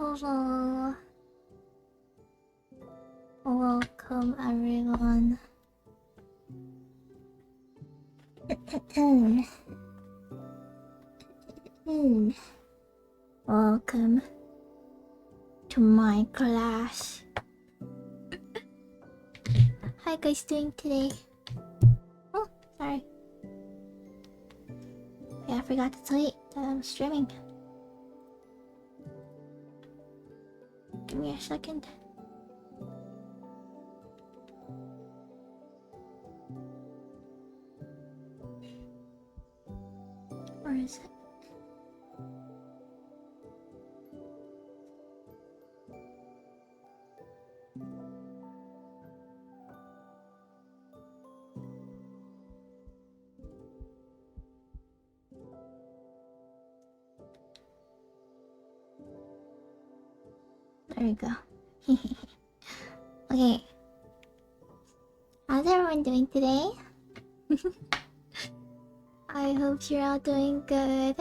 Hello. Welcome everyone. Welcome to my class. How you guys doing today? Oh, sorry. Yeah, I forgot to tell you that I'm streaming. Give me a second. Where is it? There we go. Okay. How's everyone doing today? I hope you're all doing good.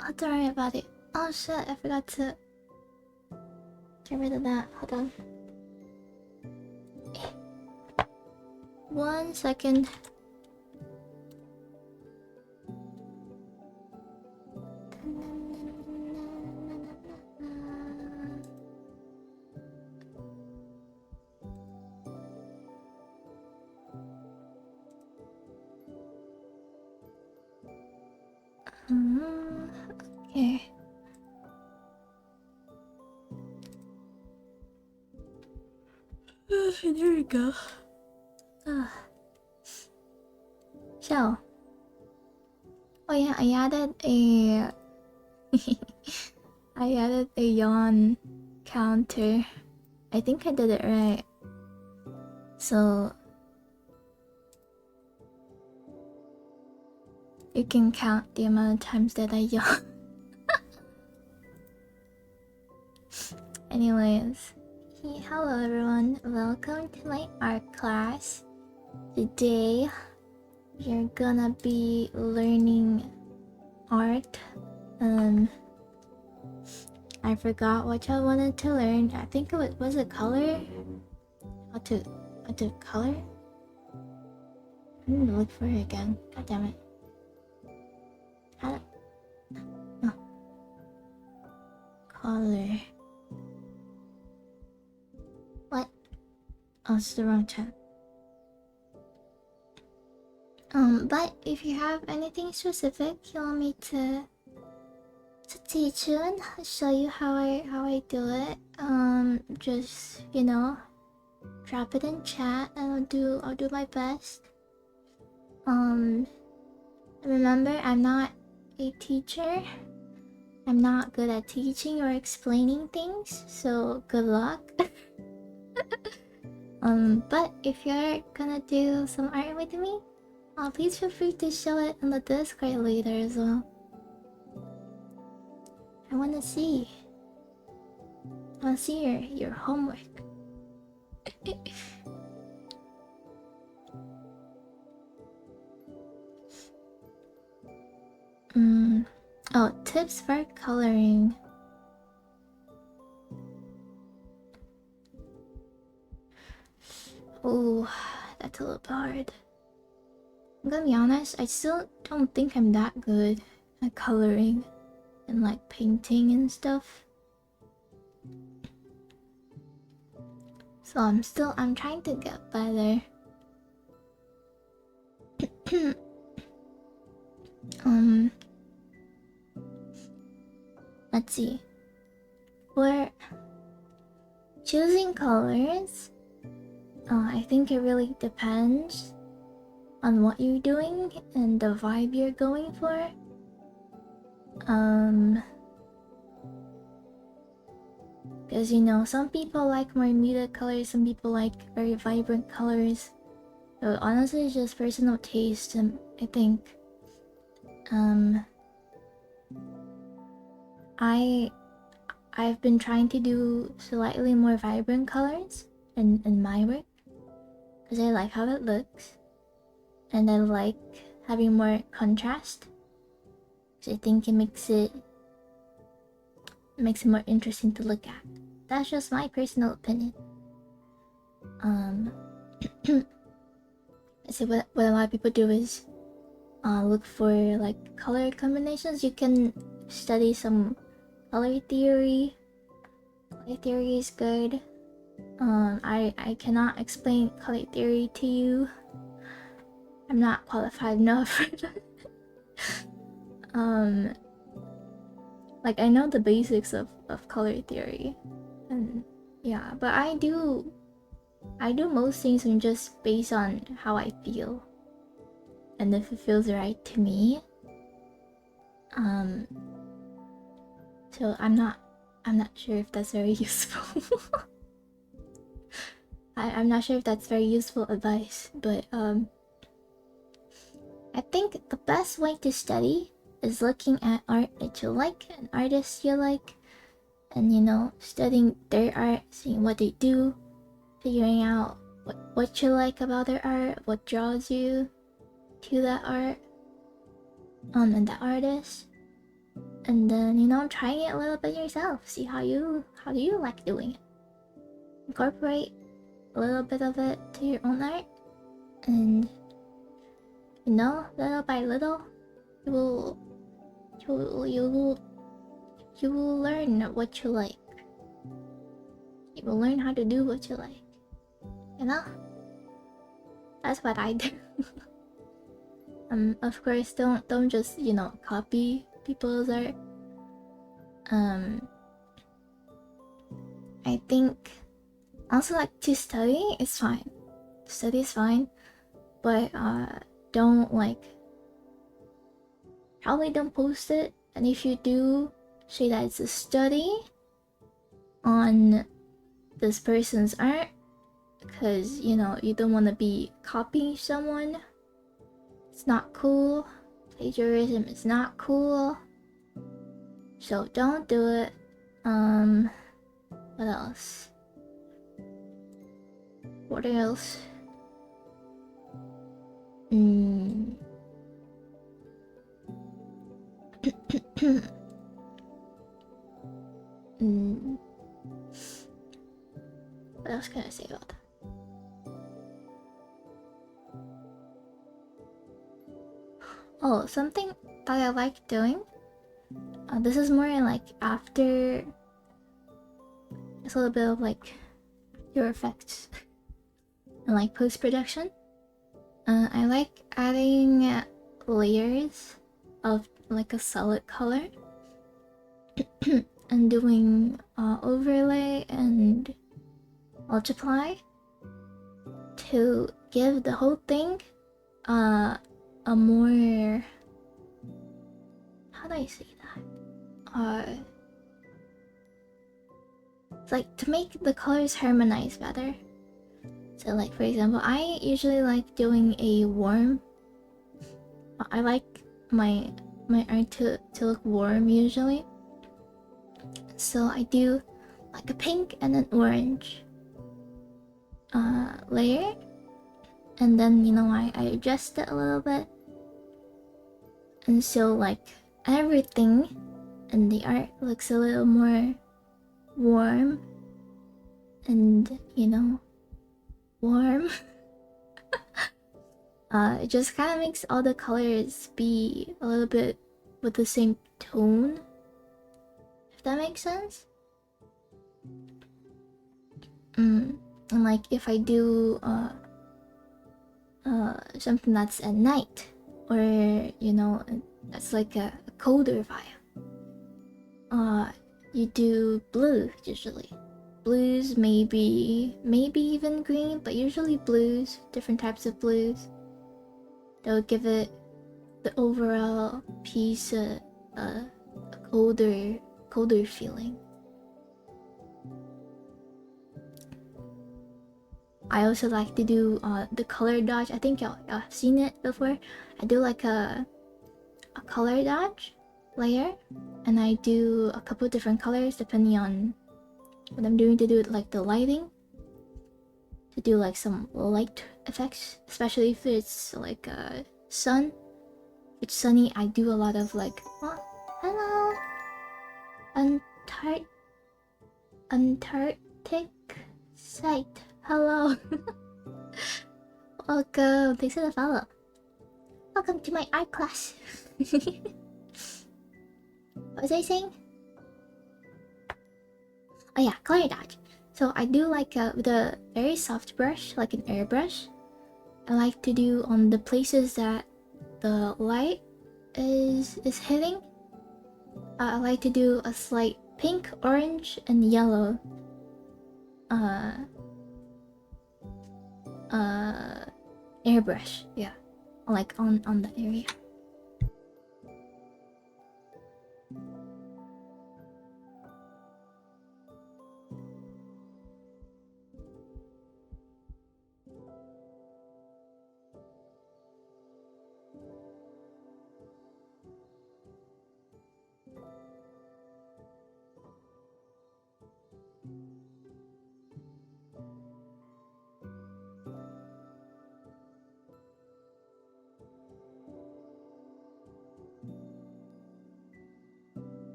Oh, don't worry about it. Oh shit, I forgot to get rid of that. Hold on. 1 second. Okay. There we go. So, oh yeah, I added a I added a yawn counter. I think I did it right. So you can count the amount of times that I yawn. Anyways, hello everyone. Welcome to my art class. Today you're gonna be learning art. I forgot what I wanted to learn. I think it was a color. How to color? I need to look for it again. God damn it. How to... No. Color. What? Oh, it's the wrong chat. But if you have anything specific you want me to teach you and show you how I do it, just, you know, drop it in chat and I'll do my best. Remember, I'm not a teacher. I'm not good at teaching or explaining things, so good luck. But if you're gonna do some art with me, please feel free to show it in the Discord later as well. I wanna see your homework. Oh, tips for coloring. Oh, that's a little bit hard. I'm gonna be honest, I still don't think I'm that good at coloring and like painting and stuff. So I'm trying to get better. Let's see. For choosing colors, I think it really depends on what you're doing and the vibe you're going for. Because, you know, some people like more muted colors, some people like very vibrant colors. So honestly, it's just personal taste, and I think I've been trying to do slightly more vibrant colors in my work because I like how it looks and I like having more contrast. So I think it makes it more interesting to look at. That's just my personal opinion. So what a lot of people do is look for like color combinations. You can study some color theory. Color theory is good. I cannot explain color theory to you. I'm not qualified enough for that. Like I know the basics of color theory, and yeah, but I do most things just based on how I feel, and if it feels right to me. So I'm not sure if that's very useful. I'm not sure if that's very useful advice, but I think the best way to study is looking at art that you like, and artists you like, and studying their art, seeing what they do, figuring out what you like about their art, what draws you to that art, and that artist, and then trying it a little bit yourself. See how do you like doing it. Incorporate a little bit of it to your own art, and little by little, you will learn what you like. You will learn how to do what you like. That's what I do. Of course, don't just copy people's art. I think also like to study is fine. Study is fine, but don't probably don't post it. And if you do, say that it's a study on this person's art, because you don't want to be copying someone. It's not cool. Plagiarism is not cool, so don't do it. What else? What else can I say about that? Oh, something that I like doing. This is more like after. It's a little bit of like your effects and like post-production. I like adding layers of like a solid color and doing overlay and multiply to give the whole thing a more, how do I say that? It's like to make the colors harmonize better. So like for example, I usually like doing a warm. I like my art to look warm usually. So I do like a pink and an orange layer, and then I adjust it a little bit, and so like everything in the art looks a little more warm and warm. It just kind of makes all the colors be a little bit with the same tone, if that makes sense. And like if I do something that's at night, or that's like a colder vibe, you do blue usually. Blues, maybe even green, but usually blues, different types of blues. They'll give it the overall piece a colder feeling. I also like to do the color dodge. I think y'all have seen it before. I do like a color dodge layer, and I do a couple different colors depending on what I'm doing, to do like the lighting, to do like some light effects, especially if it's like sun. it's sunny, I do a lot of like, oh, hello, Antarctic site. Hello. Welcome. Thanks for the follow. Welcome to my art class. What was I saying? Oh yeah, color dodge. So I do like with a very soft brush, like an airbrush. I like to do on the places that the light is hitting. I like to do a slight pink, orange, and yellow. Airbrush. Yeah, like on the area.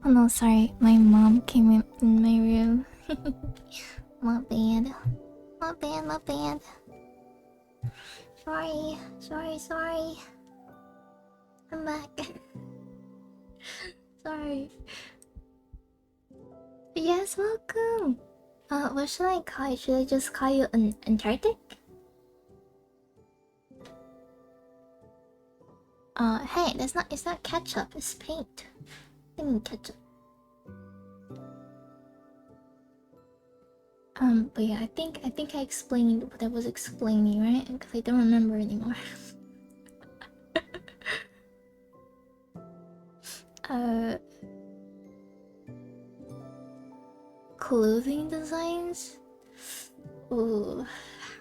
Oh no, sorry. My mom came in my room. My bad. My bad, my bad. Sorry. I'm back. Sorry. Yes, welcome. What should I call you? Should I just call you an Antarctic? Hey, it's not ketchup, it's paint. I mean ketchup. But yeah, I think I explained what I was explaining, right? Because I don't remember anymore. Clothing designs? Ooh,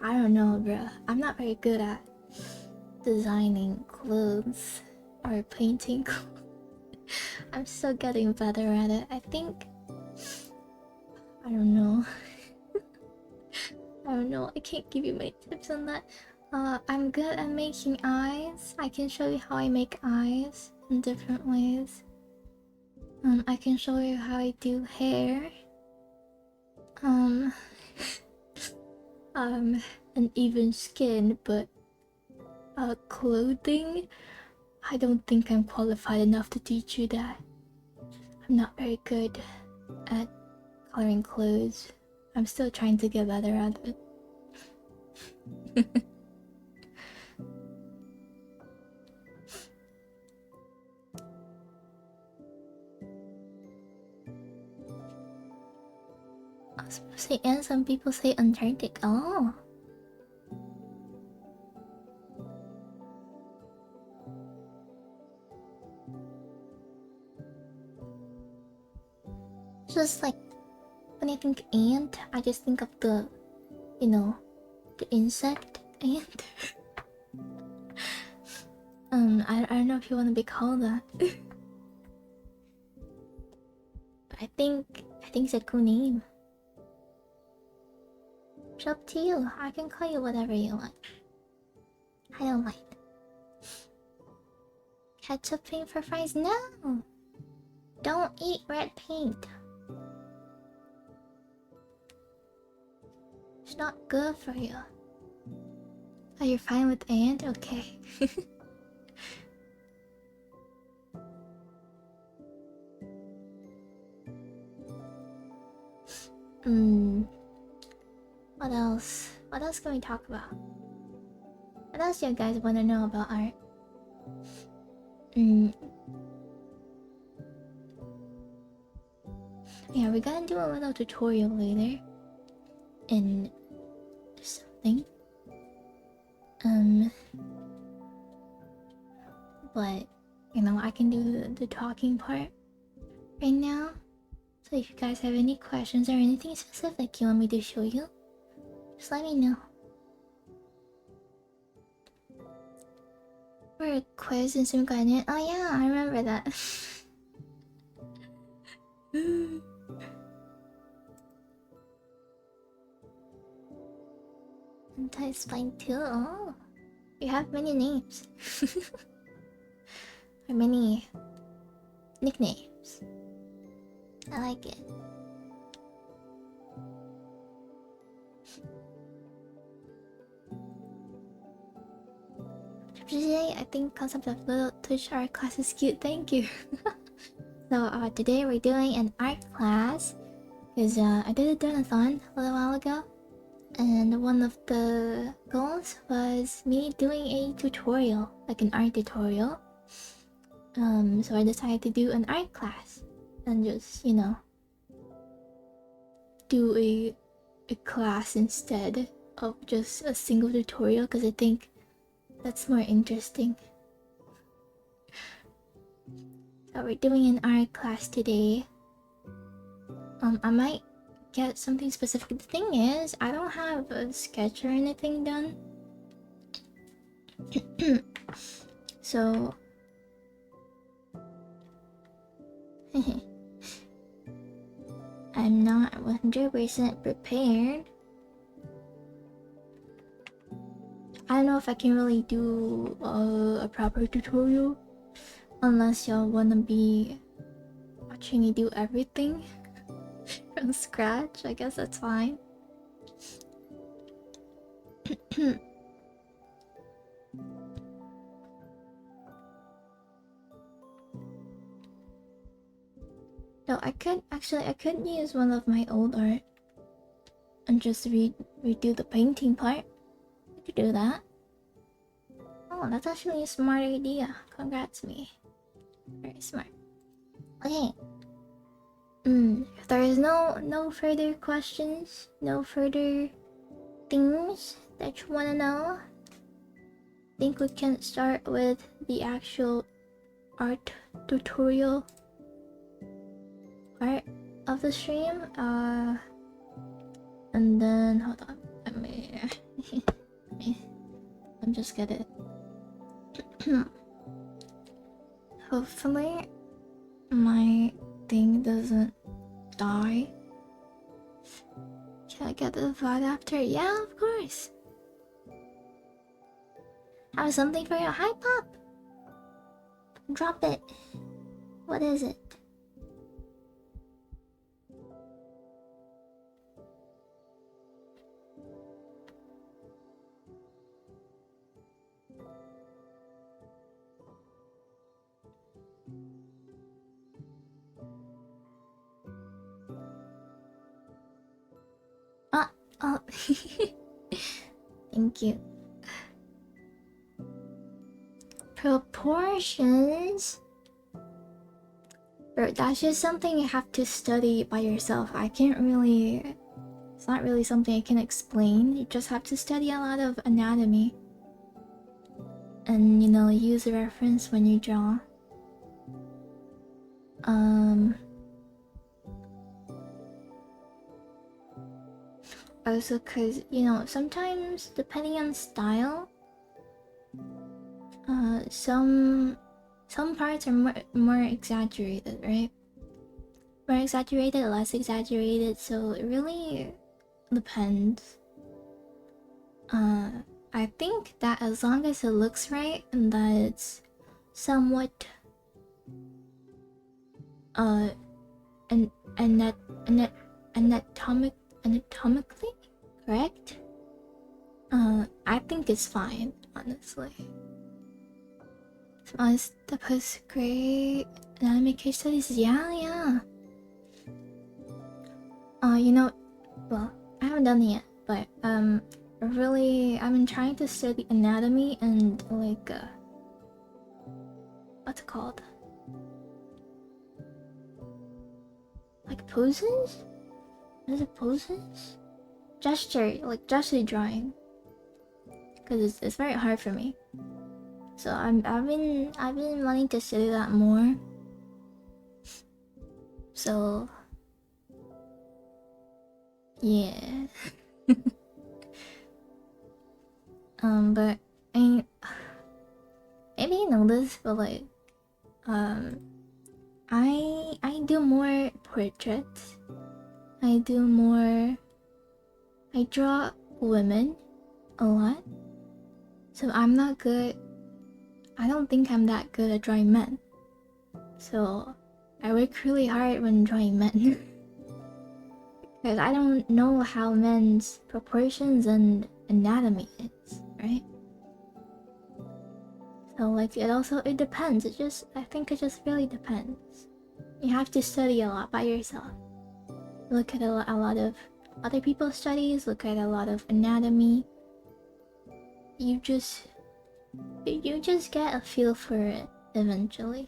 I don't know, bruh. I'm not very good at designing clothes or painting clothes. I'm still getting better at it. I think... I don't know. I don't know. I can't give you my tips on that. I'm good at making eyes. I can show you how I make eyes in different ways. I can show you how I do hair. And even skin, but clothing, I don't think I'm qualified enough to teach you that. I'm not very good at coloring clothes. I'm still trying to get better at it. I was supposed to say, and some people say Antarctic. Oh. Just like when I think ant, I just think of the, you know, the insect ant. I don't know if you want to be called that. I think it's a cool name. It's up to you. I can call you whatever you want. I don't mind. Ketchup paint for fries? No! Don't eat red paint. It's not good for you. Oh, you're fine with and? Okay. What else? What else can we talk about? What else do you guys want to know about art? Yeah, we're gonna do a little tutorial later. In something. But, you know, I can do the talking part right now. So if you guys have any questions or anything specific you want me to show you, just let me know. For a quiz in some garden. Oh yeah, I remember that. Anti-spine too. Oh, you have many names. Or many nicknames. I like it. Today, I think concept of little Twitch art class is cute. Thank you. So today we're doing an art class because I did a donathon a little while ago, and one of the goals was me doing a tutorial, like an art tutorial. So I decided to do an art class and just, you know, do a class instead of just a single tutorial because I think that's more interesting. So we're doing an art class today. I might get something specific. The thing is, I don't have a sketch or anything done. So I'm not 100% prepared. I don't know if I can really do a proper tutorial unless y'all wanna be watching me do everything from scratch. I guess that's fine. No, I could use one of my old art and just redo the painting part. I could do that. Oh, that's actually a smart idea. Congrats me. Very smart. Okay. If there is no further questions, no further things that you wanna know, I think we can start with the actual art tutorial part of the stream. And then hold on. I'm just gonna hopefully my thing doesn't die. Can I get the VOD after? Yeah, of course. I have something for you. Hi, Pop. Drop it. What is it? Oh, thank you. Proportions? Bro, that's just something you have to study by yourself. I can't really... It's not really something I can explain. You just have to study a lot of anatomy. And, you know, use a reference when you draw. Also, cause, you know, sometimes, depending on style, some parts are more exaggerated, right? More exaggerated, less exaggerated, so it really depends. I think that as long as it looks right and that it's somewhat an anatomically correct, I think it's fine, honestly. As the post-grade anatomy case studies, yeah. You know, well, I haven't done it yet, but really, I've been trying to study anatomy and like what's it called? Like poses? Is it poses? Like gesture drawing. Cause it's very hard for me. So I've been wanting to study that more. So yeah. But I mean, maybe you know this, but like, I do more portraits. I draw women a lot. So I'm not good. I don't think I'm that good at drawing men. So I work really hard when drawing men. Because I don't know how men's proportions and anatomy is, right? So like it depends. I think it just really depends. You have to study a lot by yourself. Look at a lot of other people's studies, look at a lot of anatomy. You just get a feel for it eventually.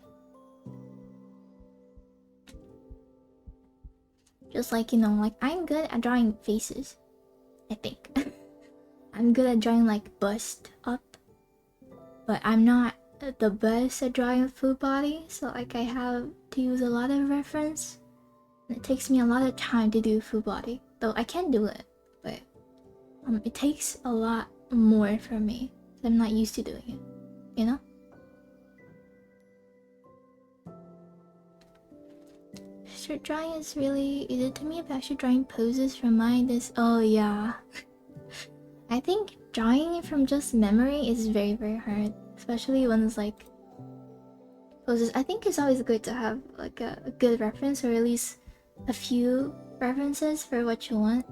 Just like, you know, like I'm good at drawing faces, I think. I'm good at drawing like bust up, but I'm not the best at drawing a full body, so like I have to use a lot of reference. And it takes me a lot of time to do full body, though I can do it, but it takes a lot more from me. I'm not used to doing it, you know? Street drawing is really easy to me, but actually drawing poses from mine is... Oh yeah. I think drawing it from just memory is very, very hard. Especially when it's like... poses. I think it's always good to have like a good reference, or at least a few references for what you want.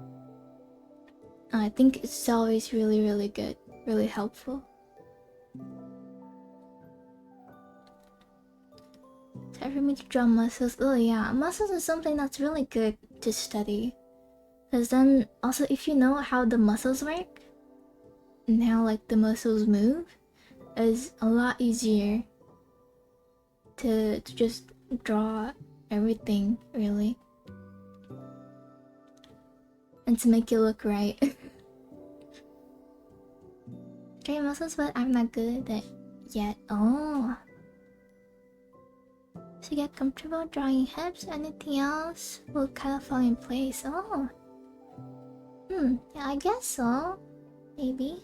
I think it's always really, really good. Really helpful. It's hard for me to draw muscles. Oh yeah, muscles is something that's really good to study. Because then, also if you know how the muscles work, and how like the muscles move, is a lot easier to just draw everything, really. And to make it look right. Drawing muscles, but I'm not good at it yet. Oh. To get comfortable drawing hips, anything else will kind of fall in place. Oh. Yeah, I guess so. Maybe.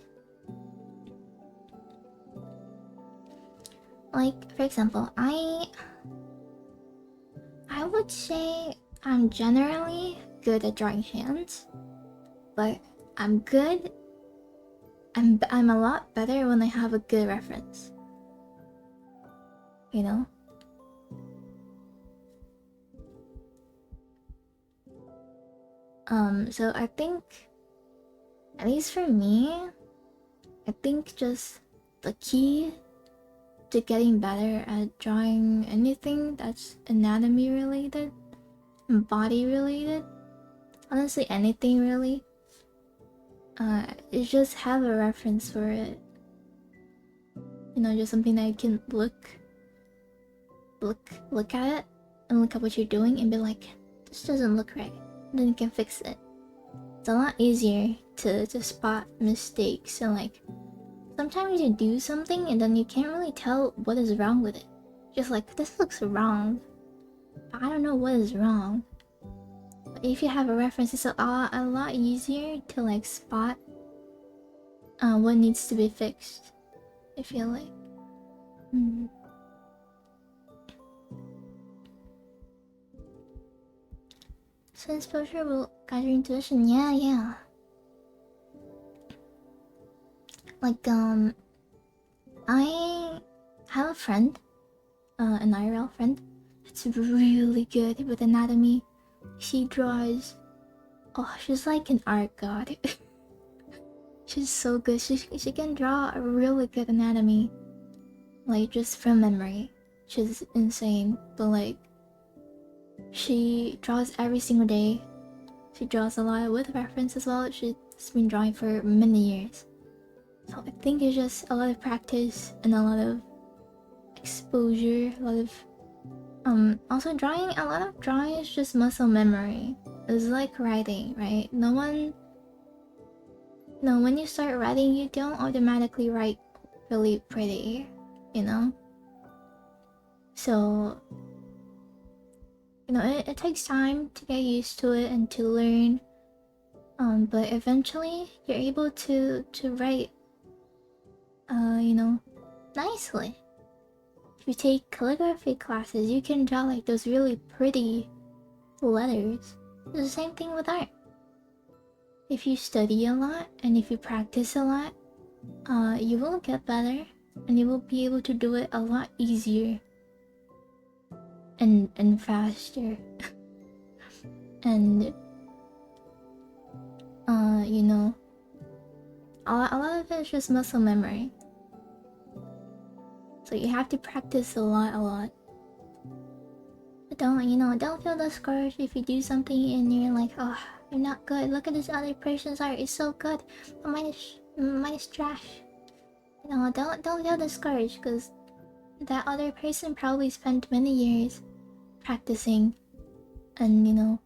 Like, for example, I would say I'm generally good at drawing hands, but I'm a lot better when I have a good reference. You know? So I think, at least for me, I think just the key to getting better at drawing anything that's anatomy related and body related, honestly anything really, is just have a reference for it. You know, just something that you can look at it and look at what you're doing and be like, this doesn't look right. And then you can fix it. It's a lot easier to spot mistakes, and like sometimes you do something and then you can't really tell what is wrong with it. Just like, this looks wrong, but I don't know what is wrong. But if you have a reference, it's a lot easier to like spot what needs to be fixed, I feel like. So exposure will guide your intuition. Yeah. Like, I have a friend, an IRL friend, that's really good with anatomy. She draws. Oh, she's like an art god. She's so good. She can draw a really good anatomy, like just from memory. She's insane, but like she draws every single day. She draws a lot with reference as well. She's been drawing for many years. So I think it's just a lot of practice and a lot of exposure, a lot of also drawing. A lot of drawing is just muscle memory. It's like writing, right? No, when you start writing, you don't automatically write really pretty, you know? So, you know, it takes time to get used to it and to learn. But eventually you're able to write, you know, nicely. If you take calligraphy classes, you can draw like those really pretty letters. It's the same thing with art. If you study a lot and if you practice a lot, you will get better and you will be able to do it a lot easier and faster. And you know, a lot of it is just muscle memory. So you have to practice a lot. But don't feel discouraged if you do something and you're like, oh, you're not good. Look at this other person's art, it's so good. But mine is trash. You know, don't feel discouraged because that other person probably spent many years practicing, and you know,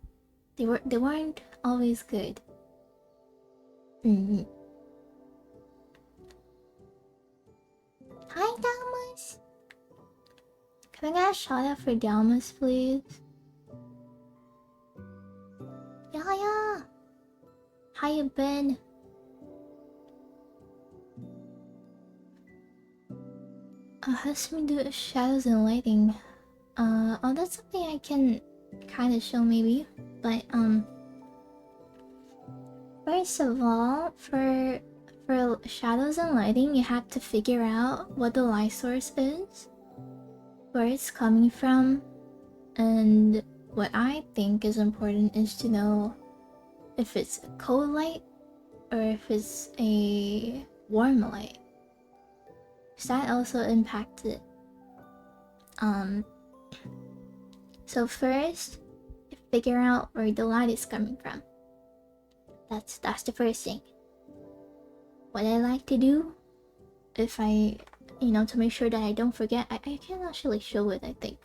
they weren't always good. Hi, Dalmas. Can I get a shout out for Dalmas, please? Yeah. How you been? Has me do shadows and lighting. Oh, that's something I can kind of show maybe. But first of all, for shadows and lighting, you have to figure out what the light source is, where it's coming from, and what I think is important is to know if it's a cold light or if it's a warm light. So that also impacts it. So first, you figure out where the light is coming from. That's the first thing. What I like to do, if I, you know, to make sure that I don't forget, I can actually show it, I think.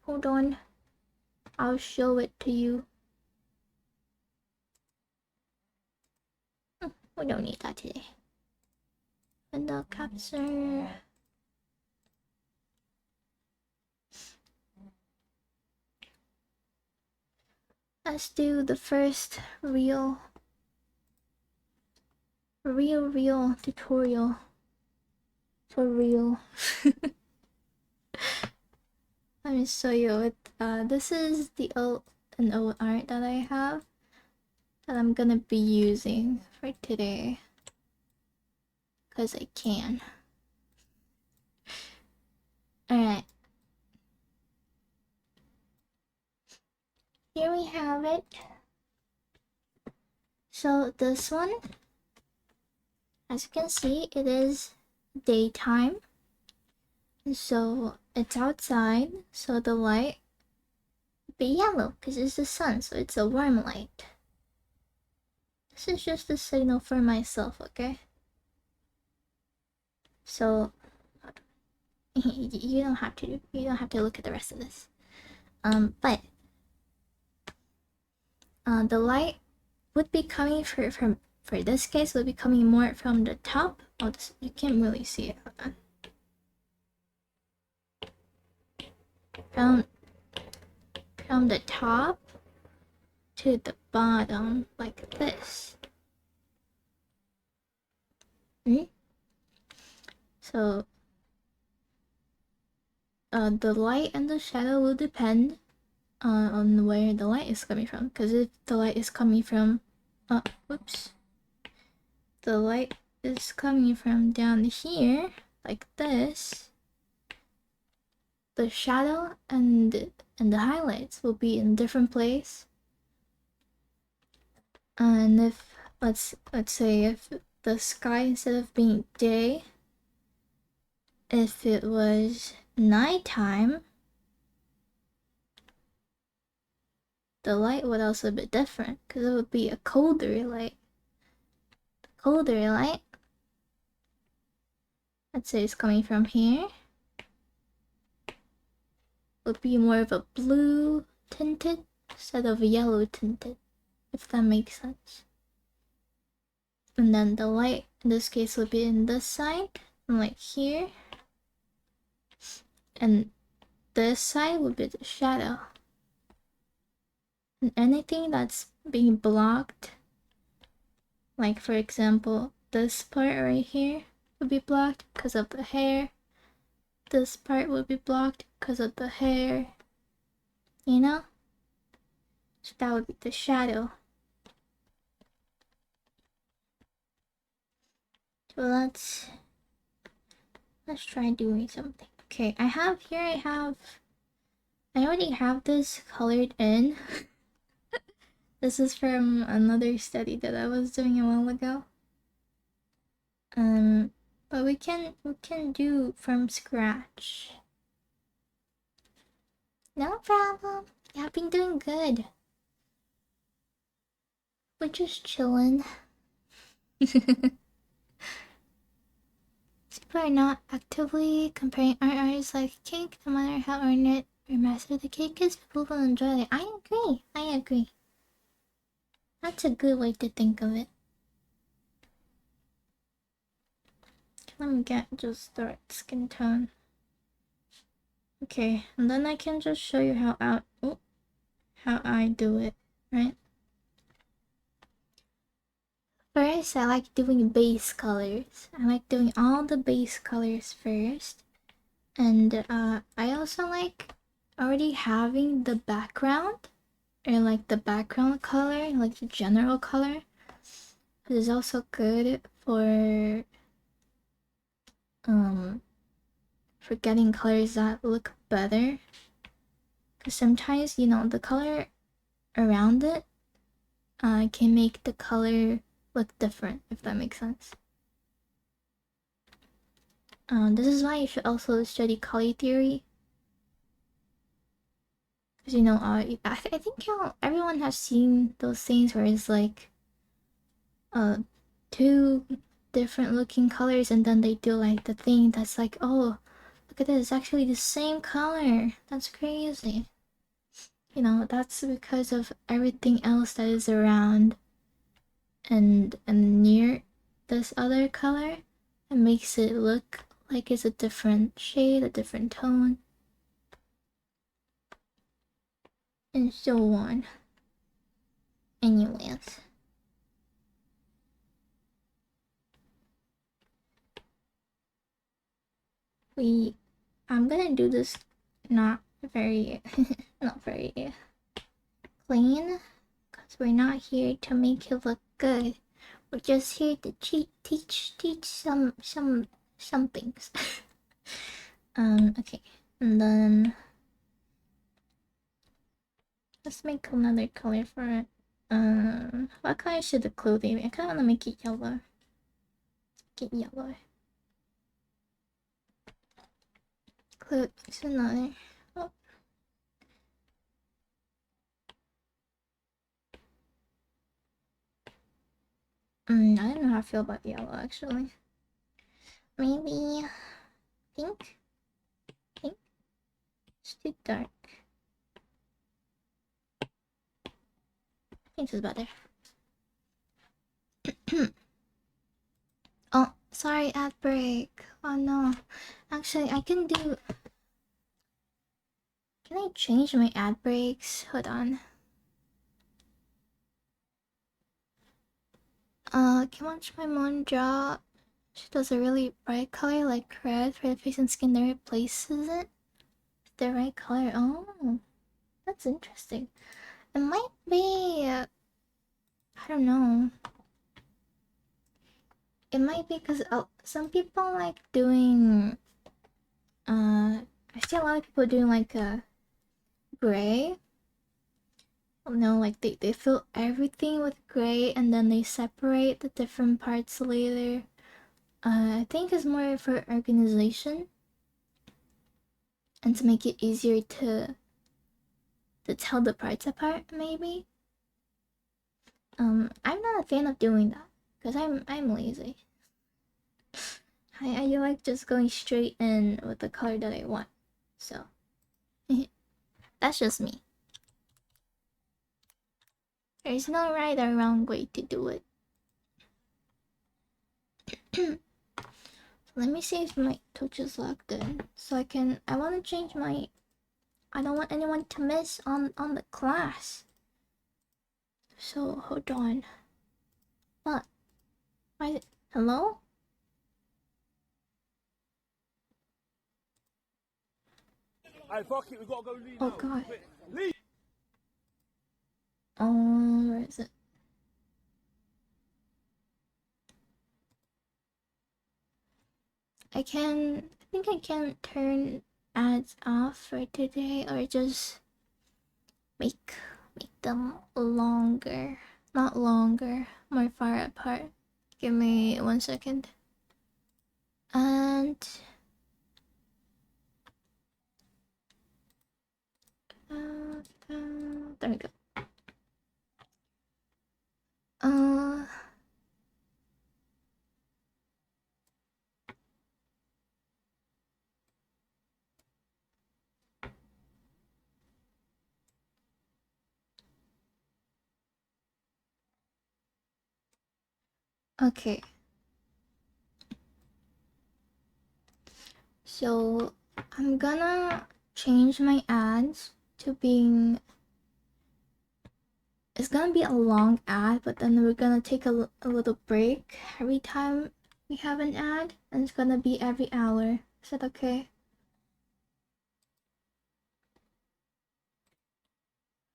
Hold on. I'll show it to you. We don't need that today. Window capture. Let's do the first real tutorial. For real. Let me show you it. This is the old art that I have that I'm gonna be using for today. Cause I can. Alright. Here we have it. So this one, as you can see, it is daytime. So it's outside, so the light will be yellow because it's the sun, so it's a warm light. This is just a signal for myself, okay? So you don't have to look at the rest of this. But the light would be coming for this case would be coming more from the top. Oh, you can't really see it. From the top to the bottom, like this. So the light and the shadow will depend on where the light is coming from. Because if the light is coming from, whoops, the light is coming from down here, like this, the shadow and the highlights will be in a different place. And if let's say if the sky, instead of being day, if it was nighttime, the light would also be different because it would be a colder light. The colder light, let's say it's coming from here, would be more of a blue tinted instead of yellow tinted, if that makes sense. And then the light in this case would be in this side, and like here, and this side would be the shadow. And anything that's being blocked, like for example this part right here would be blocked because of the hair, this part would be blocked because of the hair, you know? So that would be the shadow. So let's try doing something. Okay, I already have this colored in. This is from another study that I was doing a while ago. But we can do from scratch. No problem. Yeah, I've been doing good. We're just chilling. People are not actively comparing art artists like cake, no matter how ornate or massive the cake is, people will enjoy it. I agree. That's a good way to think of it. Let me get just the right skin tone. Okay, and then I can just show you how I do it, right? First, I like doing base colors. I like doing all the base colors first. And I also like already having the background, or like the background color, like the general color. It is also good for getting colors that look better. Because sometimes, you know, the color around it can make the color look different, if that makes sense. This is why you should also study color theory. Because, you know, I think, you know, everyone has seen those things where it's like two different looking colors, and then they do like the thing that's like, oh, look at this, it's actually the same color. That's crazy. You know, that's because of everything else that is around and near this other color. It makes it look like it's a different shade, a different tone, and so on. Anyways, I'm gonna do this not very not very clean, because we're not here to make it look good. We're just here to teach some things. Okay, and then let's make another color for it. What color should the clothing be? I kind of want to make it yellow. Get yellow. Clothes another. Oh. I don't know how I feel about yellow actually. Maybe pink? Pink? It's too dark. Pink is better. Oh, sorry, ad break. Oh no. Actually, I can do... Can I change my ad breaks? Hold on. Can watch my mom draw. She does a really bright color like red for the face and skin that replaces it. The right color. Oh, that's interesting. It might be... I don't know. it might be because some people like doing I see a lot of people doing like gray. No, like they fill everything with gray and then they separate the different parts later. I think it's more for organization and to make it easier to tell the parts apart, maybe. I'm not a fan of doing that because I'm lazy. I like just going straight in with the color that I want. So that's just me. There's no right or wrong way to do it. Let me see if my touch is locked in. So I want to change my... I don't want anyone to miss on the class. So, hold on. What? Why is it... Hello? Hey, fuck it, we gotta go leave. Oh god. Leave! Where is it? I think I can turn ads off for today or just make them longer. Not longer, more far apart. Give me 1 second. And there we go. Okay. So I'm gonna change my ads to being... It's gonna be a long ad, but then we're gonna take a little break every time we have an ad, and it's gonna be every hour. Is that okay?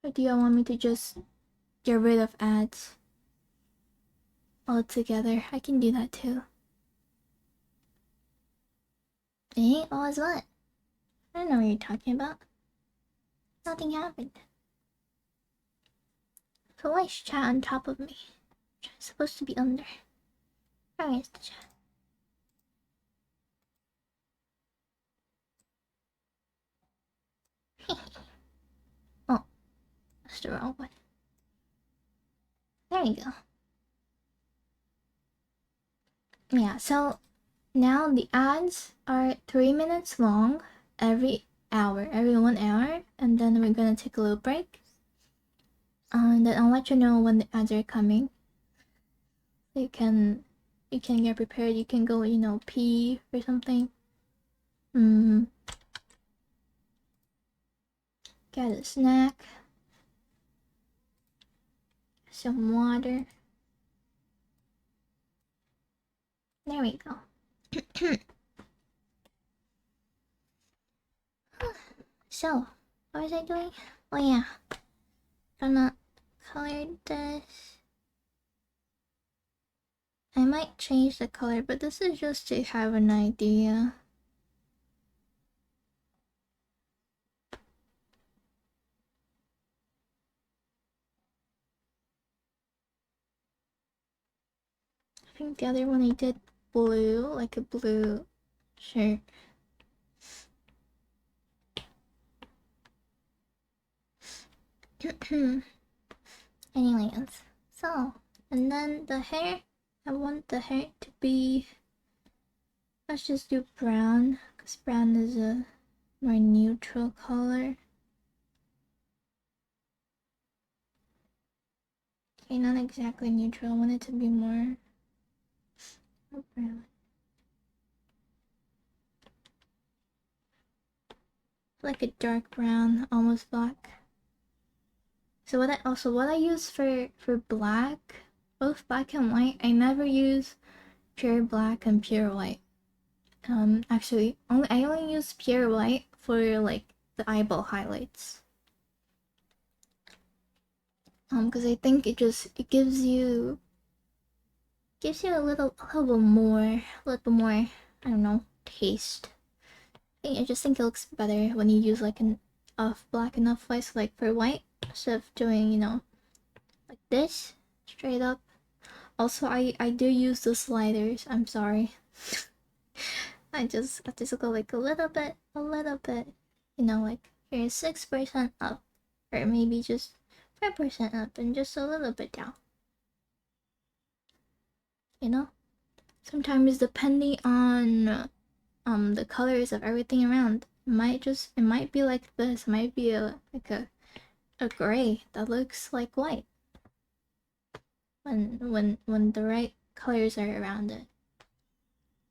Or do you want me to just get rid of ads altogether? I can do that too. Eh? What was what? I don't know what you're talking about. Nothing happened. So why is chat on top of me? Chat's supposed to be under. Where is the chat? Oh, that's the wrong one. There you go. Yeah, so now the ads are 3 minutes long every hour, every 1 hour, and then we're gonna take a little break. And then I'll let you know when the ads are coming. You can get prepared. You can go, pee or something. Get a snack, some water. There we go. So, what was I doing? Oh yeah, gonna color this. I might change the color, but this is just to have an idea. I think the other one I did blue, like a blue shirt. Anyways, so, and then the hair, I want the hair to be, let's just do brown, because brown is a more neutral color. Okay, not exactly neutral, I want it to be more brown. Like a dark brown, almost black. So what I use for black, both black and white, I never use pure black and pure white. Actually, I only use pure white for like the eyeball highlights. Because I think it gives you gives you a little bit more, I don't know, taste. I just think it looks better when you use like an off black and off white, so like for white, instead of doing, you know, like this, straight up. Also, I do use the sliders, I'm sorry. I just go like a little bit, you know, like here's 6% up, or maybe just 5% up, and just a little bit down. You know, sometimes depending on the colors of everything around, it might be like this. It might be like a gray that looks like white when the right colors are around it.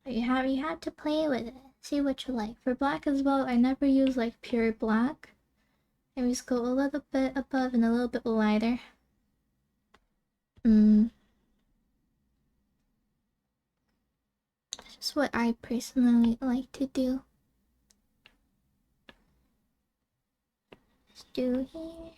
You have to play with it, see what you like. For black as well, I never use like pure black. I just go a little bit above and a little bit lighter. That's just what I personally like to do. Let's do here.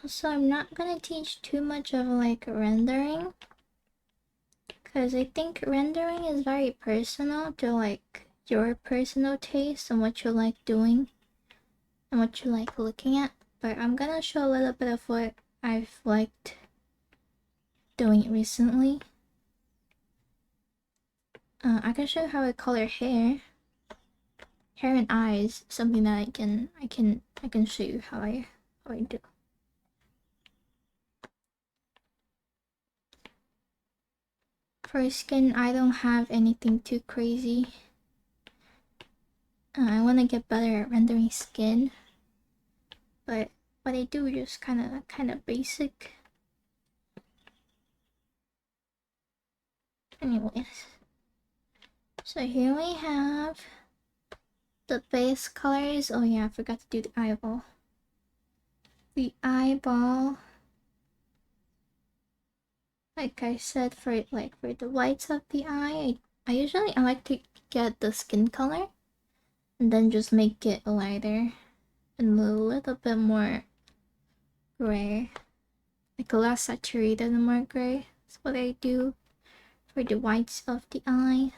Also, I'm not gonna teach too much of like rendering, because I think rendering is very personal to like your personal taste and what you like doing and what you like looking at. But I'm gonna show a little bit of what I've liked doing recently. I can show you how I color hair and eyes, something that I can show you how I do. For skin, I don't have anything too crazy. I want to get better at rendering skin, but what I do is just kind of basic. Anyways, so here we have the base colors. Oh yeah, I forgot to do the eyeball. The eyeball, like I said, for the whites of the eye, I usually like to get the skin color and then just make it lighter and a little bit more gray, like less saturated and more gray. That's what I do for the whites of the eye.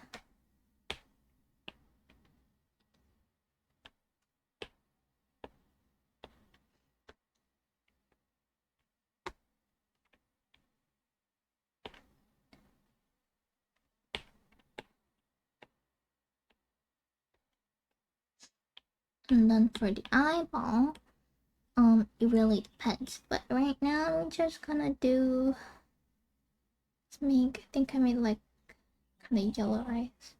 And then for the eyeball, it really depends. But right now, I'm just gonna do. Let's make. I think I made like kind of yellow eyes.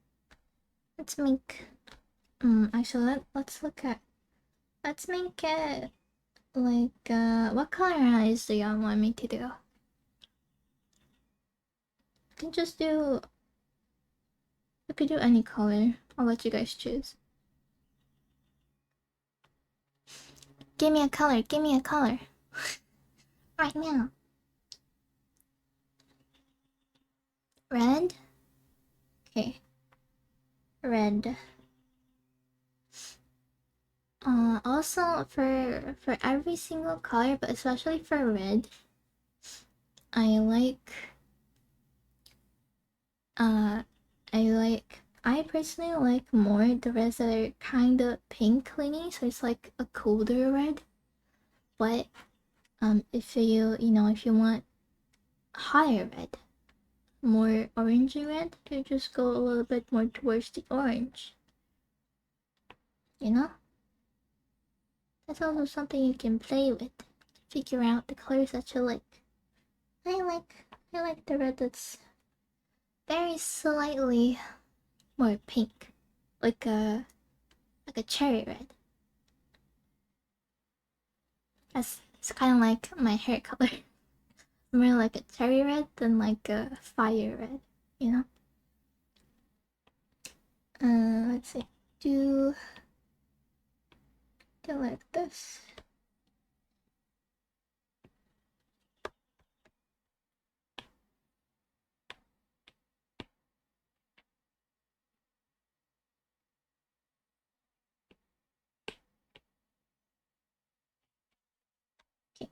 Let's make. Actually, let's look at. Let's make it like. What color eyes do y'all want me to do? I can just do. I could do any color. I'll let you guys choose. Give me a color. Give me a color. Right now. Red. Okay. Red. Also for every single color, but especially for red, I like I personally like more the reds that are kind of pink leaning, so it's like a colder red. But if if you want higher red, more orangey red, you just go a little bit more towards the orange. You know? That's also something you can play with. Figure out the colors that you like. I like the red that's very slightly more pink. Like a cherry red. It's kinda like my hair color. More like a cherry red than like a fire red, you know? Let's see. Do like this.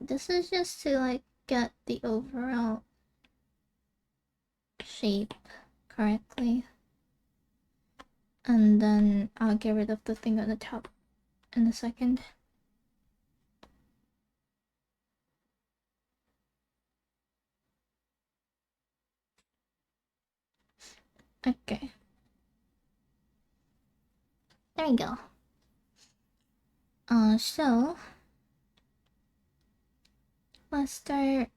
this is just to like get the overall shape correctly. And then I'll get rid of the thing on the top in a second. Okay. There we go. So let's start.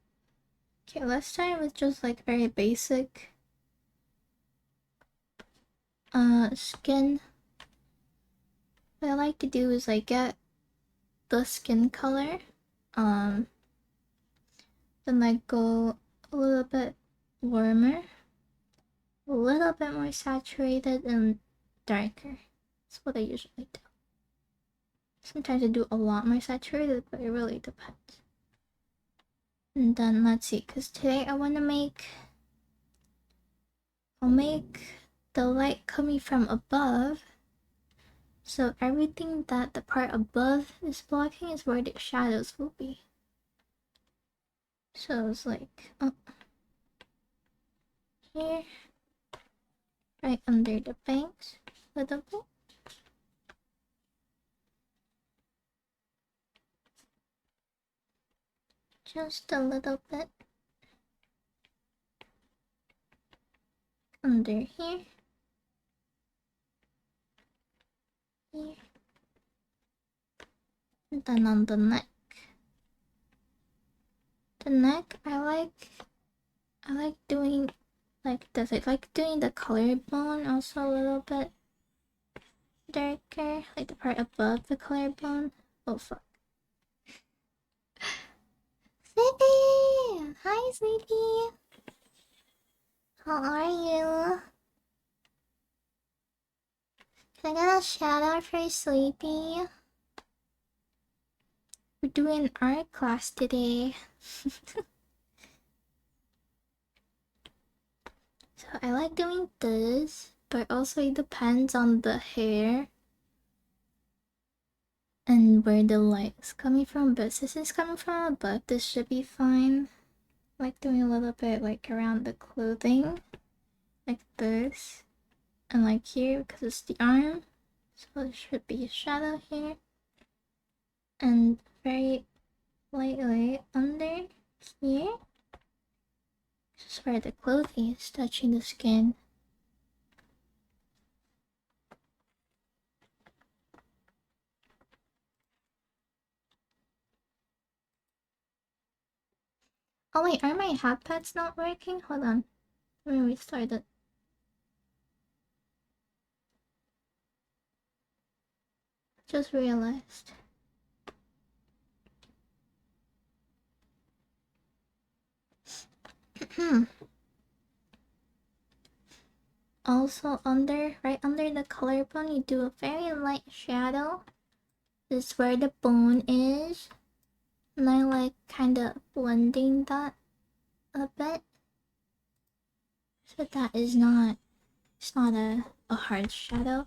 Okay, let's start with just like very basic skin. What I like to do is like get the skin color, then like go a little bit warmer, a little bit more saturated, and darker. That's what I usually do. Sometimes I do a lot more saturated, but it really depends. And then let's see, because today I'll make the light coming from above. So everything that the part above is blocking is where the shadows will be. So it's like here, right under the bangs, a little bit. Just a little bit. Under here. Here. And then on the neck. The neck, I like doing like this. I like doing the collarbone also a little bit darker, like the part above the collarbone. Oh fuck. Sleepy! Hi Sleepy! How are you? Can I get a shout out for Sleepy? We're doing art class today. So I like doing this, but also it depends on the hair and where the light is coming from. But since it's coming from above, this should be fine. I like doing a little bit like around the clothing, like this, and like here because it's the arm. So there should be a shadow here, and very lightly under here. This is where the clothing is touching the skin. Oh wait, are my hat pads not working? Hold on. Let me restart it. Just realized. Also right under the collarbone, you do a very light shadow. This is where the bone is. And I like kind of blending that a bit. So that is not, it's not a hard shadow.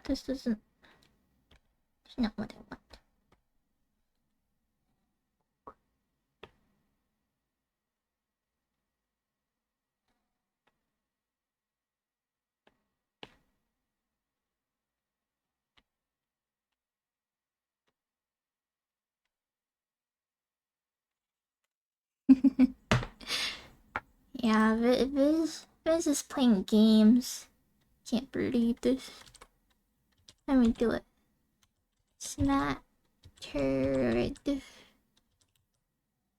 This isn't, it's not what I want. Yeah, Viz is playing games. Can't believe this. Let me do it. Snap turd.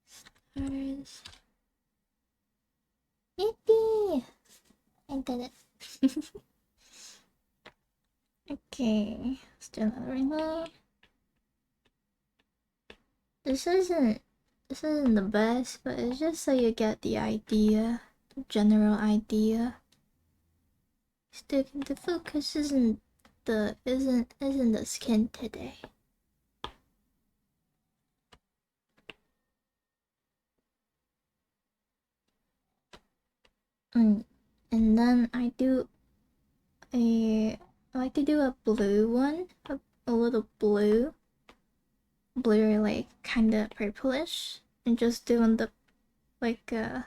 Stars. Yippee! I did it. Okay, let's do another one. This isn't the best, but it's just so you get the idea, the general idea. Sticking to focus isn't the skin today. And then I like to do a blue one, a little blue, like kind of purplish, and just doing the like the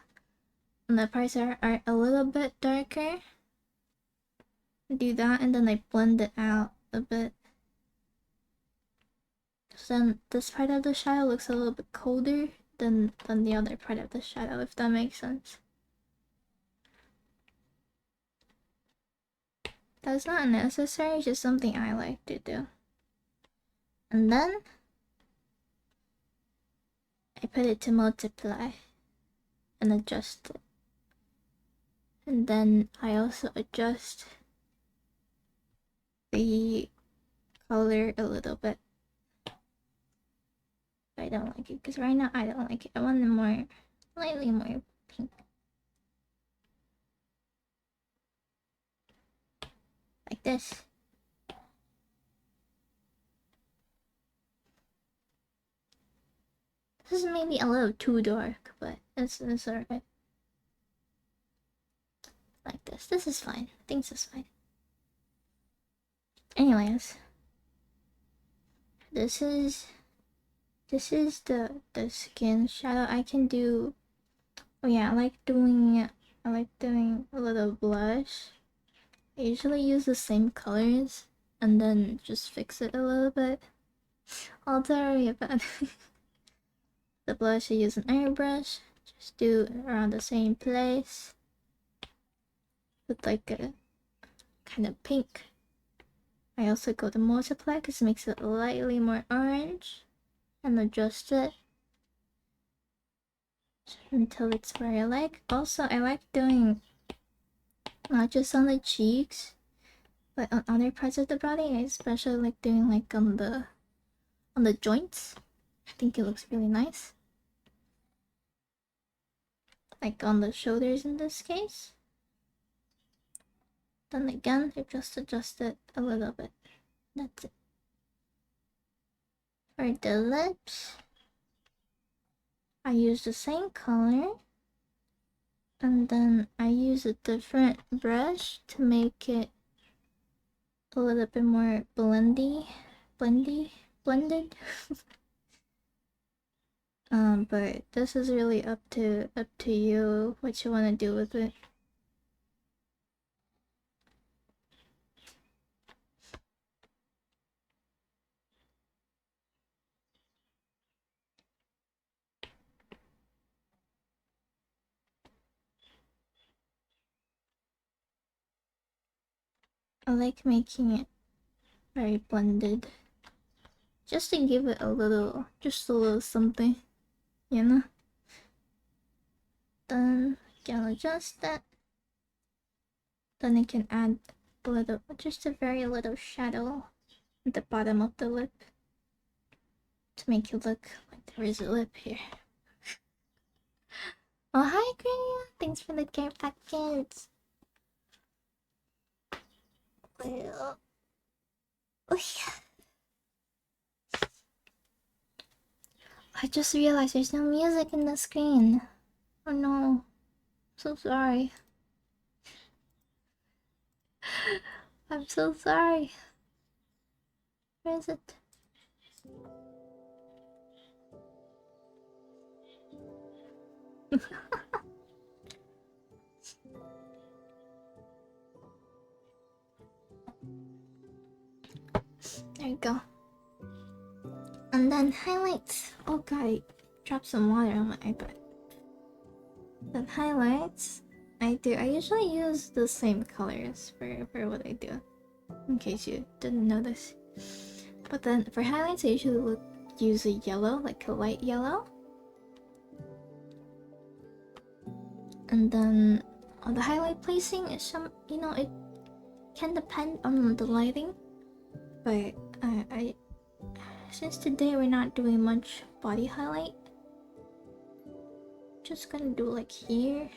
parts are a little bit darker. Do that, and then I blend it out a bit. So then this part of the shadow looks a little bit colder than the other part of the shadow, if that makes sense. That's not necessary, just something I like to do. And then I put it to multiply and adjust it. And then I also adjust the color a little bit. I don't like it because right now I don't like it. I want it more, slightly more pink. Like this. This is maybe a little too dark, but it's alright. Like this. This is fine. I think this is fine. Anyways. This is the skin shadow. I can do, oh yeah, I like doing a little blush. I usually use the same colors and then just fix it a little bit. Although about the blush, I use an airbrush. Just do around the same place with like a kind of pink. I also go to multiply because it makes it slightly more orange and adjust it until it's where I like. Also, I like doing not just on the cheeks, but on other parts of the body. I especially like doing like on the joints. I think it looks really nice. Like on the shoulders in this case. Then again, I just adjust it a little bit. That's it. For the lips, I use the same color. And then I use a different brush to make it a little bit more blended. But this is really up to you what you want to do with it. I like making it very blended, just to give it a little something, you know. Then you can adjust that. Then you can add a little, just a very little shadow at the bottom of the lip to make it look like there is a lip here. Oh hi Graham! Thanks for the care packets. Well, I just realized there's no music in the screen. Oh no, so sorry. I'm so sorry. Where is it? There you go. And then highlights. Oh god, I dropped some water on my iPad. Then highlights. I usually use the same colors for what I do. In case you didn't notice. But then for highlights I usually use a yellow, like a light yellow. And then on the highlight placing is some, you know, it can depend on the lighting. But I since today we're not doing much body highlight, just gonna do like here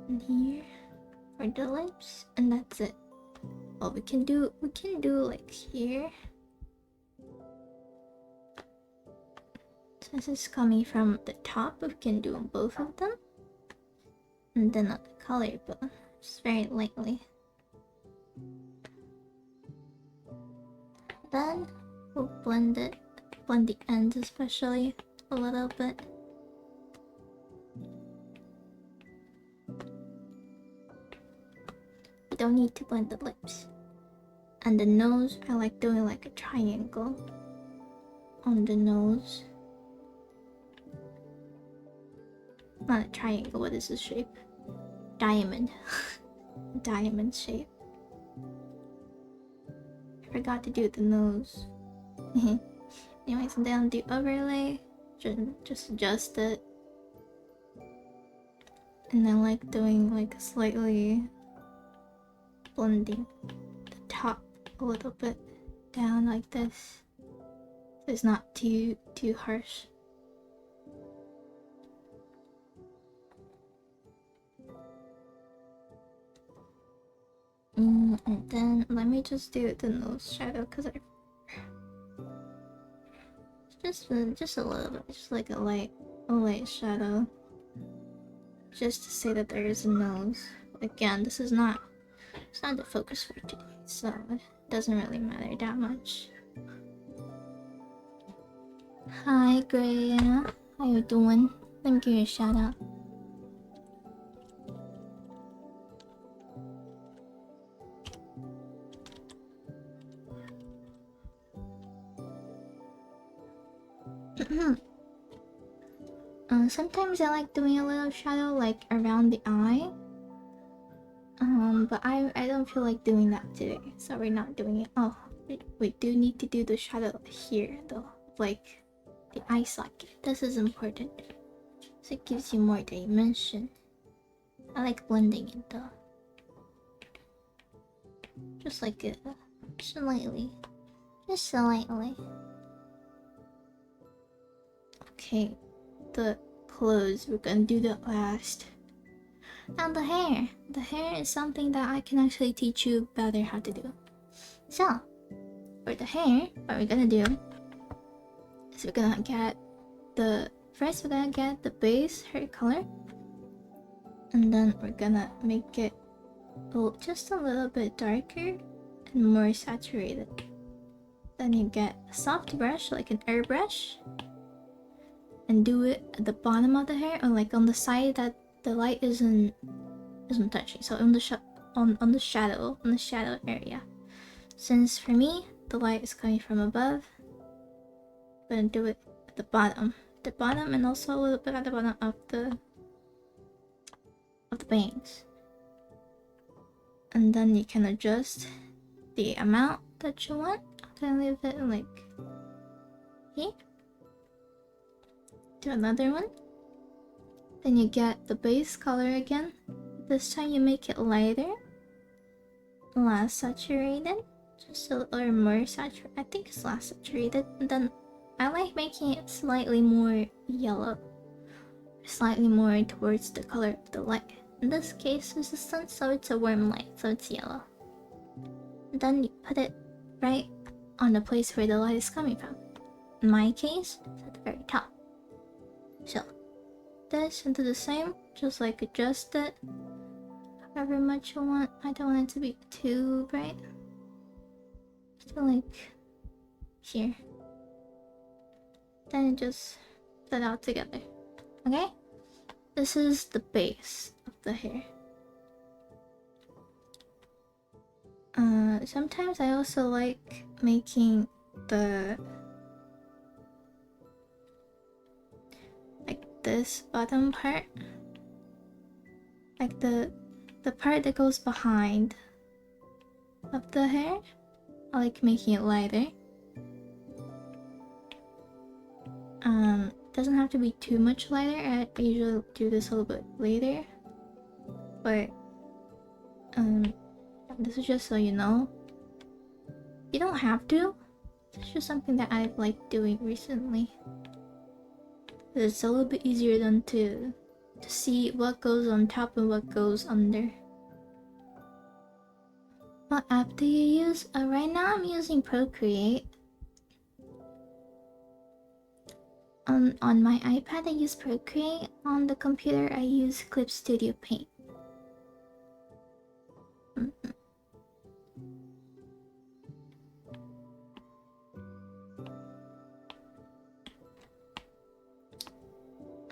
and here for the lips, and that's it. Well, we can do like here. Since it's coming from the top, we can do both of them. and then not the color, but just very lightly. Then we'll blend the ends especially a little bit. You don't need to blend the lips. And the nose, I like doing like a triangle on the nose. Not a triangle, what is the shape? Diamond. Diamond shape. I forgot to do the nose. Anyways, and then the overlay, just adjust it. And then like doing like slightly blending the top a little bit down like this, so it's not too harsh. And then let me just do the nose shadow because I just a little bit, just like a light shadow, just to say that there is a nose. Again, this is not. It's not the focus for today, so it doesn't really matter that much. Hi, Greya. How you doing? Let me give you a shout out. Sometimes I like doing a little shadow like around the eye. But I don't feel like doing that today, so we're not doing it. Oh, we do need to do the shadow here though, like the eye socket. This is important, so it gives you more dimension. I like blending it though, just like it, slightly, just slightly. Okay, the clothes, we're gonna do that last. Now the hair. The hair is something that I can actually teach you better how to do. So, for the hair, what we're gonna do is we're gonna get first we're gonna get the base hair color, and then we're gonna make it just a little bit darker and more saturated. Then you get a soft brush, like an airbrush, and do it at the bottom of the hair, or like on the side that the light isn't touching. So on the shadow area. Since for me the light is coming from above, I'm gonna do it at the bottom, and also a little bit at the bottom of the bangs. And then you can adjust the amount that you want. I'm gonna leave it like here. Do another one. Then you get the base color again. This time you make it lighter, less saturated, just a little more saturated. I think it's less saturated. And then I like making it slightly more yellow, slightly more towards the color of the light. In this case, it's the sun, so it's a warm light, so it's yellow. And then you put it right on the place where the light is coming from. In my case, it's at the very top. So this and do the same, just like adjust it however much you want. I don't want it to be too bright, still like here. Then just put it all together. Okay, this is the base of the hair. Sometimes I also like making the this bottom part, like the part that goes behind of the hair. I like making it lighter. Doesn't have to be too much lighter. I usually do this a little bit later, but this is just so you know. You don't have to. It's just something that I like doing recently. It's a little bit easier than to see what goes on top and what goes under. What app do you use? Right now I'm using Procreate. On my iPad I use Procreate, on the computer I use Clip Studio Paint.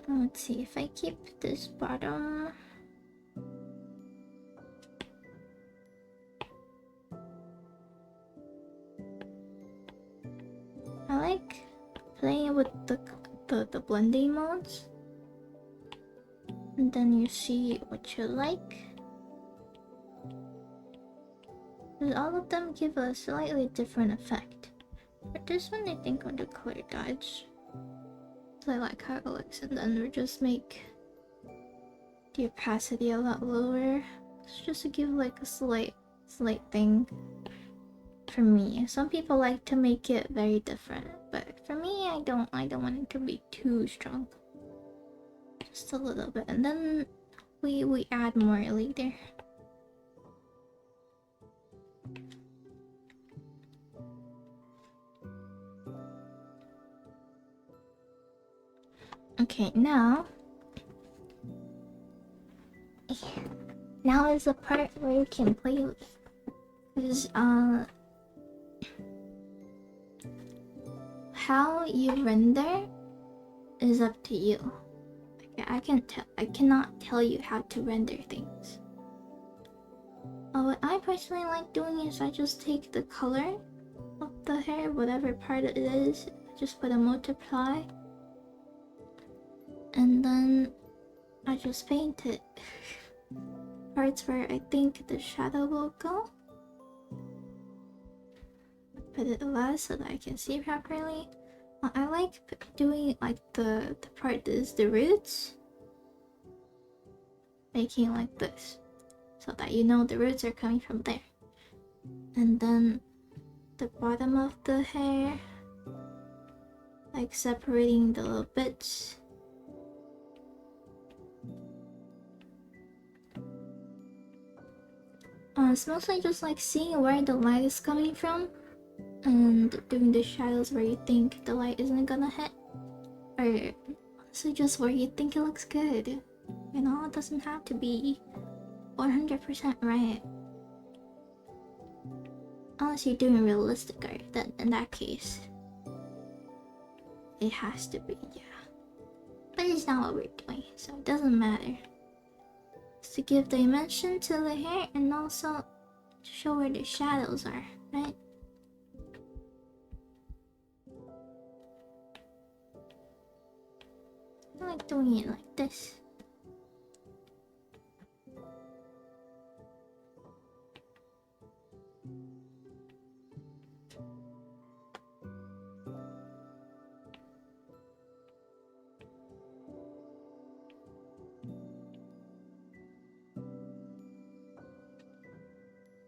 Let's see if I keep this bottom. I like playing with the blending modes, and then you see what you like. And all of them give a slightly different effect. But this one I think on the color dodge, I like how it looks, and then we just make the opacity a lot lower. It's just to give like a slight thing. For me, some people like to make it very different, but for me, I don't want it to be too strong. Just a little bit, and then we add more later. Okay, now is the part where you can play with. Because how you render is up to you. I cannot tell you how to render things. What I personally like doing is I just take the color of the hair, whatever part it is, just put a multiply, and then I just paint it. Parts where I think the shadow will go, put it less so that I can see properly. I like doing like the part that is the roots, making like this, so that you know the roots are coming from there. And then the bottom of the hair, like separating the little bits. It's mostly just like seeing where the light is coming from, and doing the shadows where you think the light isn't gonna hit, or honestly just where you think it looks good. You know, it doesn't have to be 100% right. Unless you're doing realistic art, then in that case, it has to be, yeah. But it's not what we're doing, so it doesn't matter. It's to give dimension to the hair and also to show where the shadows are, right? I like doing it like this.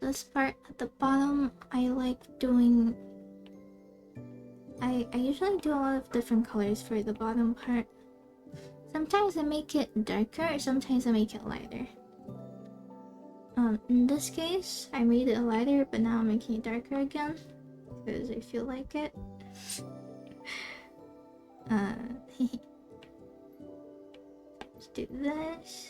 This part at the bottom, I like doing... I usually do a lot of different colors for the bottom part. Sometimes I make it darker, sometimes I make it lighter. In this case, I made it lighter, but now I'm making it darker again, because I feel like it. Let's do this.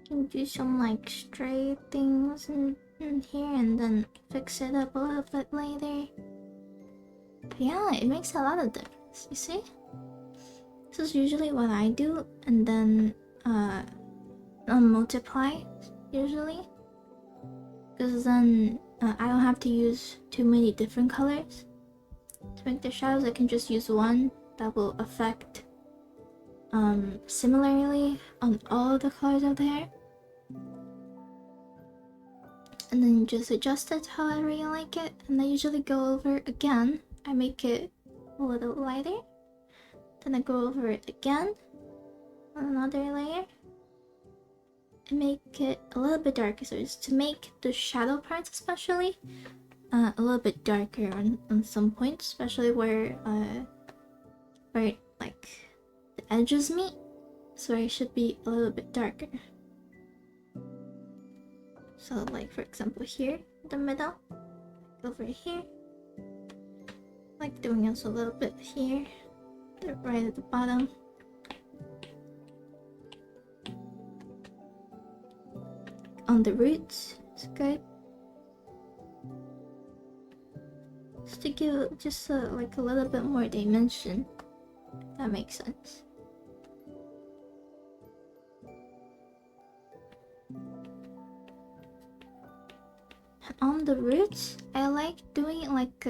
Can do some like stray things in here and then fix it up a little bit later. But yeah, it makes a lot of difference, you see? This is usually what I do, and then multiply usually, because then I don't have to use too many different colors to make the shadows. I can just use one that will affect similarly on all of the colors of the hair, and then just adjust it however you like it. And I usually go over again, I make it a little lighter, Then I go over it again on another layer and make it a little bit darker. So it's to make the shadow parts especially a little bit darker on some points, especially where like the edges meet. So it should be a little bit darker. So like for example here, the middle, over here. Like doing also a little bit here, right at the bottom. On the roots, it's good. Just to give just like a little bit more dimension, if that makes sense. And on the roots, I like doing it like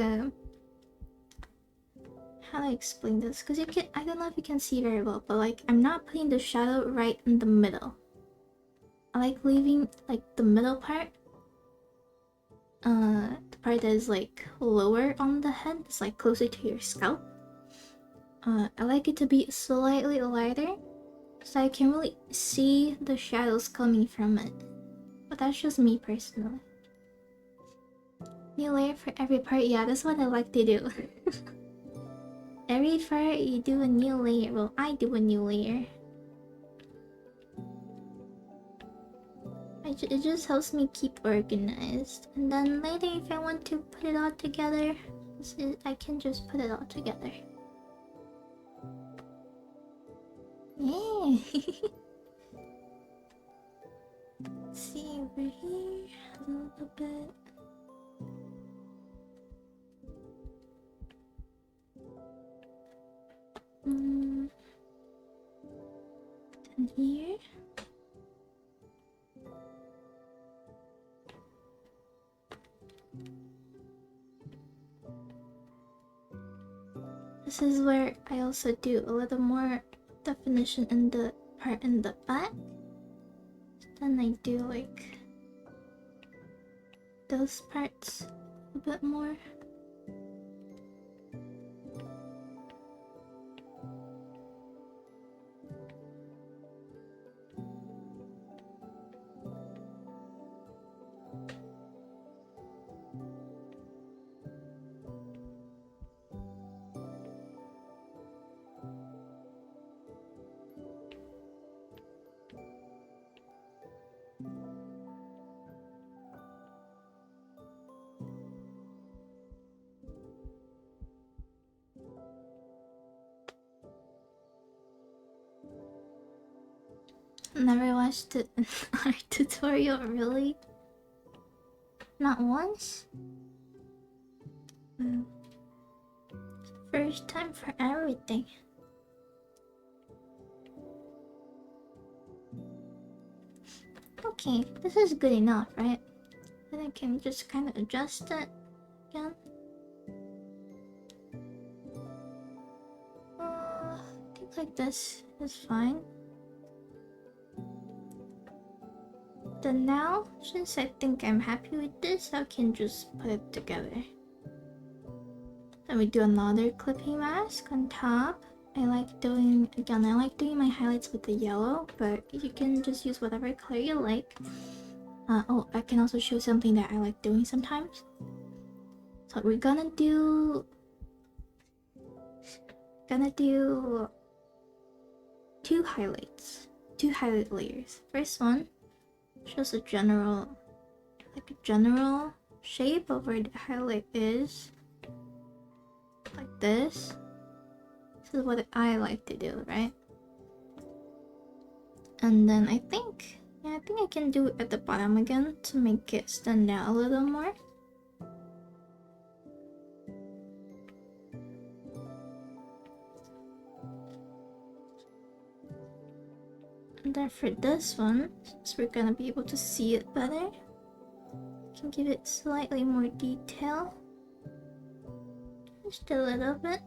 how do I explain this? Because I don't know if you can see very well, but like I'm not putting the shadow right in the middle. I like leaving like the middle part, the part that is like lower on the head, it's like closer to your scalp. I like it to be slightly lighter, so I can really see the shadows coming from it. But that's just me personally. New layer for every part, yeah, that's what I like to do. Every part you do a new layer. Well, I do a new layer. It just helps me keep organized. And then later if I want to put it all together, I can just put it all together. Yeah. Let's see over here a little bit. And here. This is where I also do a little more definition in the part in the back. Then I do like those parts a bit more. Never watched an art tutorial, really? Not once? Wow. First time for everything. Okay, this is good enough, right? Then I can just kind of adjust it again. I think like this is fine. Then now, since I think I'm happy with this, I can just put it together. Then we do another clipping mask on top. I like doing my highlights with the yellow, but you can just use whatever color you like. Oh, I can also show something that I like doing sometimes. So we're gonna do two highlight layers. First one shows a general shape of where the highlight is, like this. This is what I like to do, right? And then I think I can do it at the bottom again to make it stand out a little more. And then for this one, since we're gonna be able to see it better, I can give it slightly more detail. Just a little bit.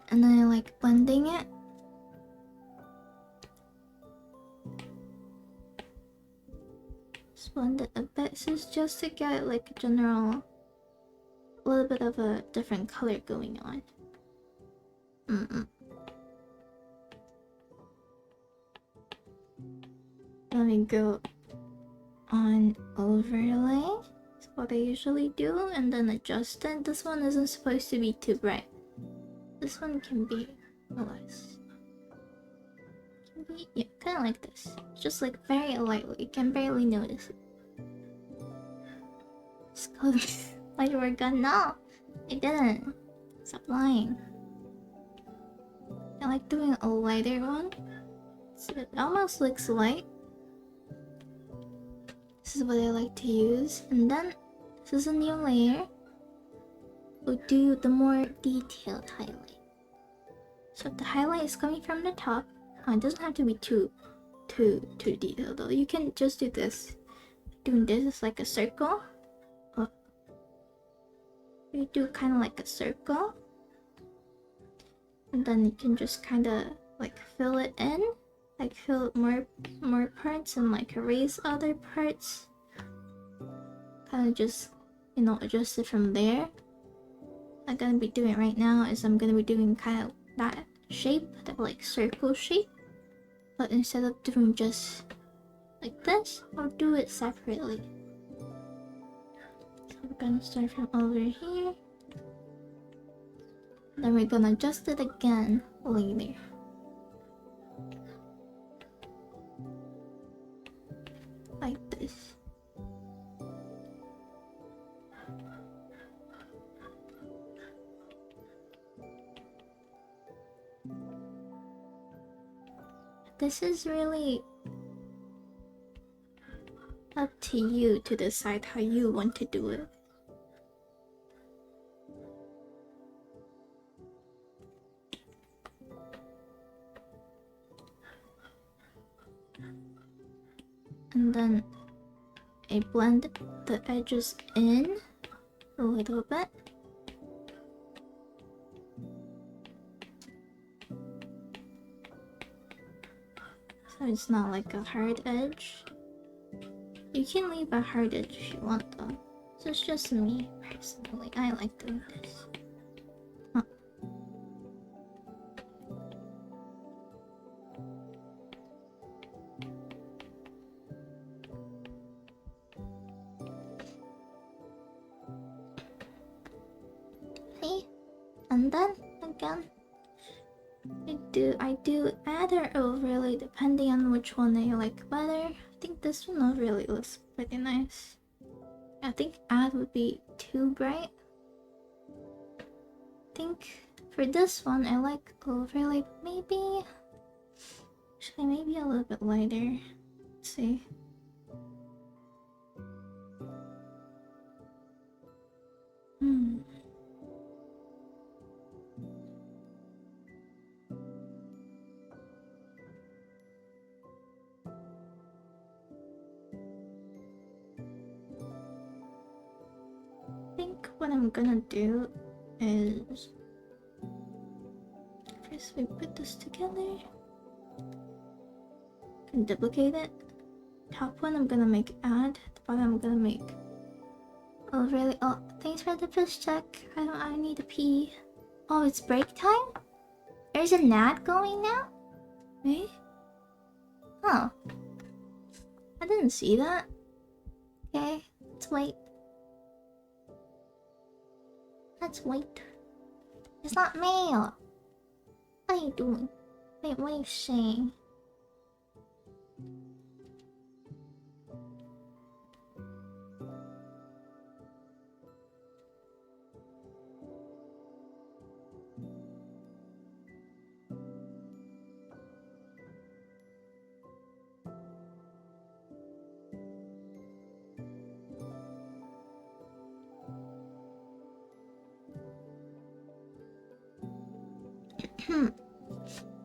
And then I like blending it. Just blend it a bit This is just to get like a general, a little bit of a different color going on. Let me go on overlay. That's what I usually do, and then adjust it. This one isn't supposed to be too bright. This one can be less. Can be, yeah, kind of like this. Just like very lightly. You can barely notice it. Just go. Like you were gone. No, I didn't. Stop lying. I like doing a lighter one. So it almost looks light. This is what I like to use. And then this is a new layer. We'll do the more detailed highlight. So if the highlight is coming from the top, it doesn't have to be too detailed though. You can just do this. Doing this is like a circle. You do kind of like a circle. And then you can just kind of like fill it in. Like fill more parts and like erase other parts. Kind of just, you know, adjust it from there. What I'm gonna be doing right now is I'm gonna be doing kind of that shape, that like circle shape. But instead of doing just like this, I'll do it separately. So we're gonna start from over here. Then we're gonna adjust it again later. Like this. This is really up to you to decide how you want to do it. And then I blend the edges in a little bit. So it's not like a hard edge. You can leave a hard edge if you want though. So it's just me personally. I like doing this. See? And then again, I do add or overlay depending on which one I like better. I think this one overlay looks pretty nice. I think add would be too bright. I think for this one I like overlay maybe. Actually, maybe a little bit lighter. Let's see. I think what I'm gonna do is first we put this together. Can duplicate it. Top one I'm gonna make add. The bottom I'm gonna make overlay. Oh, thanks for the push check. I need to pee. Oh, it's break time? There's an ad going now? Eh? Oh. I didn't see that. Okay, let's wait. Let's wait. It's not mail. What are you doing? Wait, what are you saying?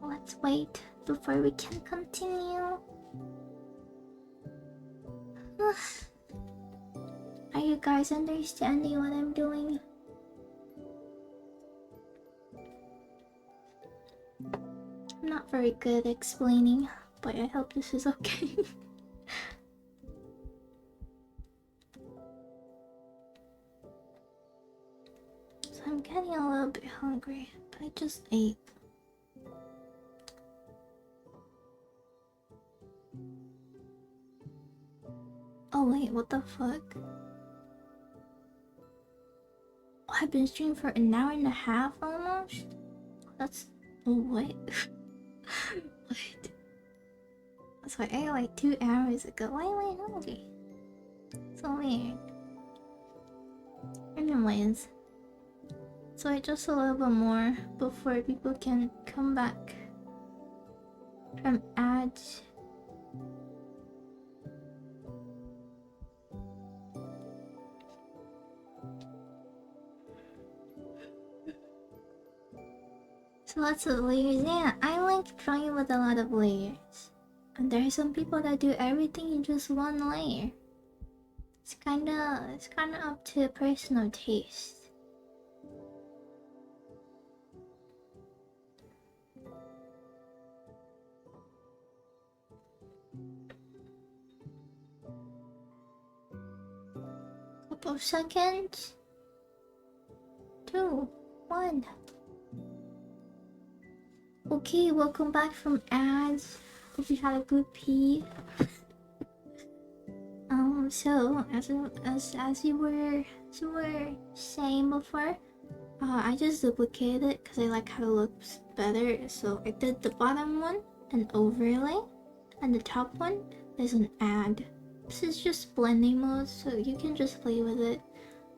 Let's wait before we can continue. Are you guys understanding what I'm doing? I'm not very good at explaining, but I hope this is okay. hungry, but I just ate. Oh wait, what the fuck? Oh, I've been streaming for an hour and a half almost? That's... what? Wait. So I ate like 2 hours ago. Why am I hungry? So weird. Anyways. So I just a little bit more before people can come back from ads. So lots of layers. Yeah, I like drawing with a lot of layers. And there are some people that do everything in just one layer. It's kinda up to personal taste. Couple of seconds. 2, 1. Okay, welcome back from ads. Hope you had a good pee. So as you were saying before, I just duplicated it because I like how it looks better. So I did the bottom one an overlay, and the top one is an ad. This is just blending mode, so you can just play with it,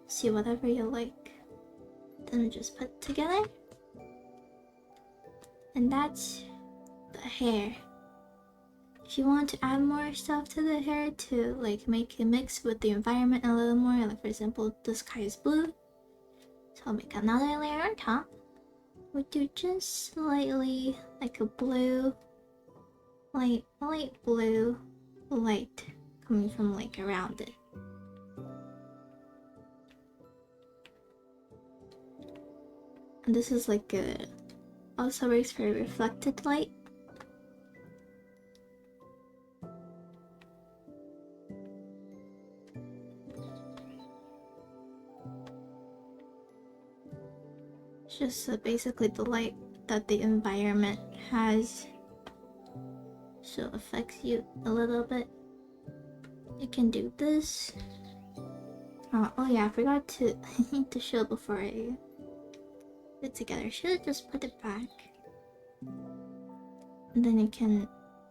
see whatever you like, then just put it together. And that's the hair. If you want to add more stuff to the hair to like make it mix with the environment a little more, like for example the sky is blue, so I'll make another layer on top. We'll do just slightly like a blue, light blue light coming from like around it. And this is like a also works for reflected light. It's just basically the light that the environment has, so it affects you a little bit. You can do this. Oh yeah, I forgot to to show before I put it together. Should have just put it back. And then you can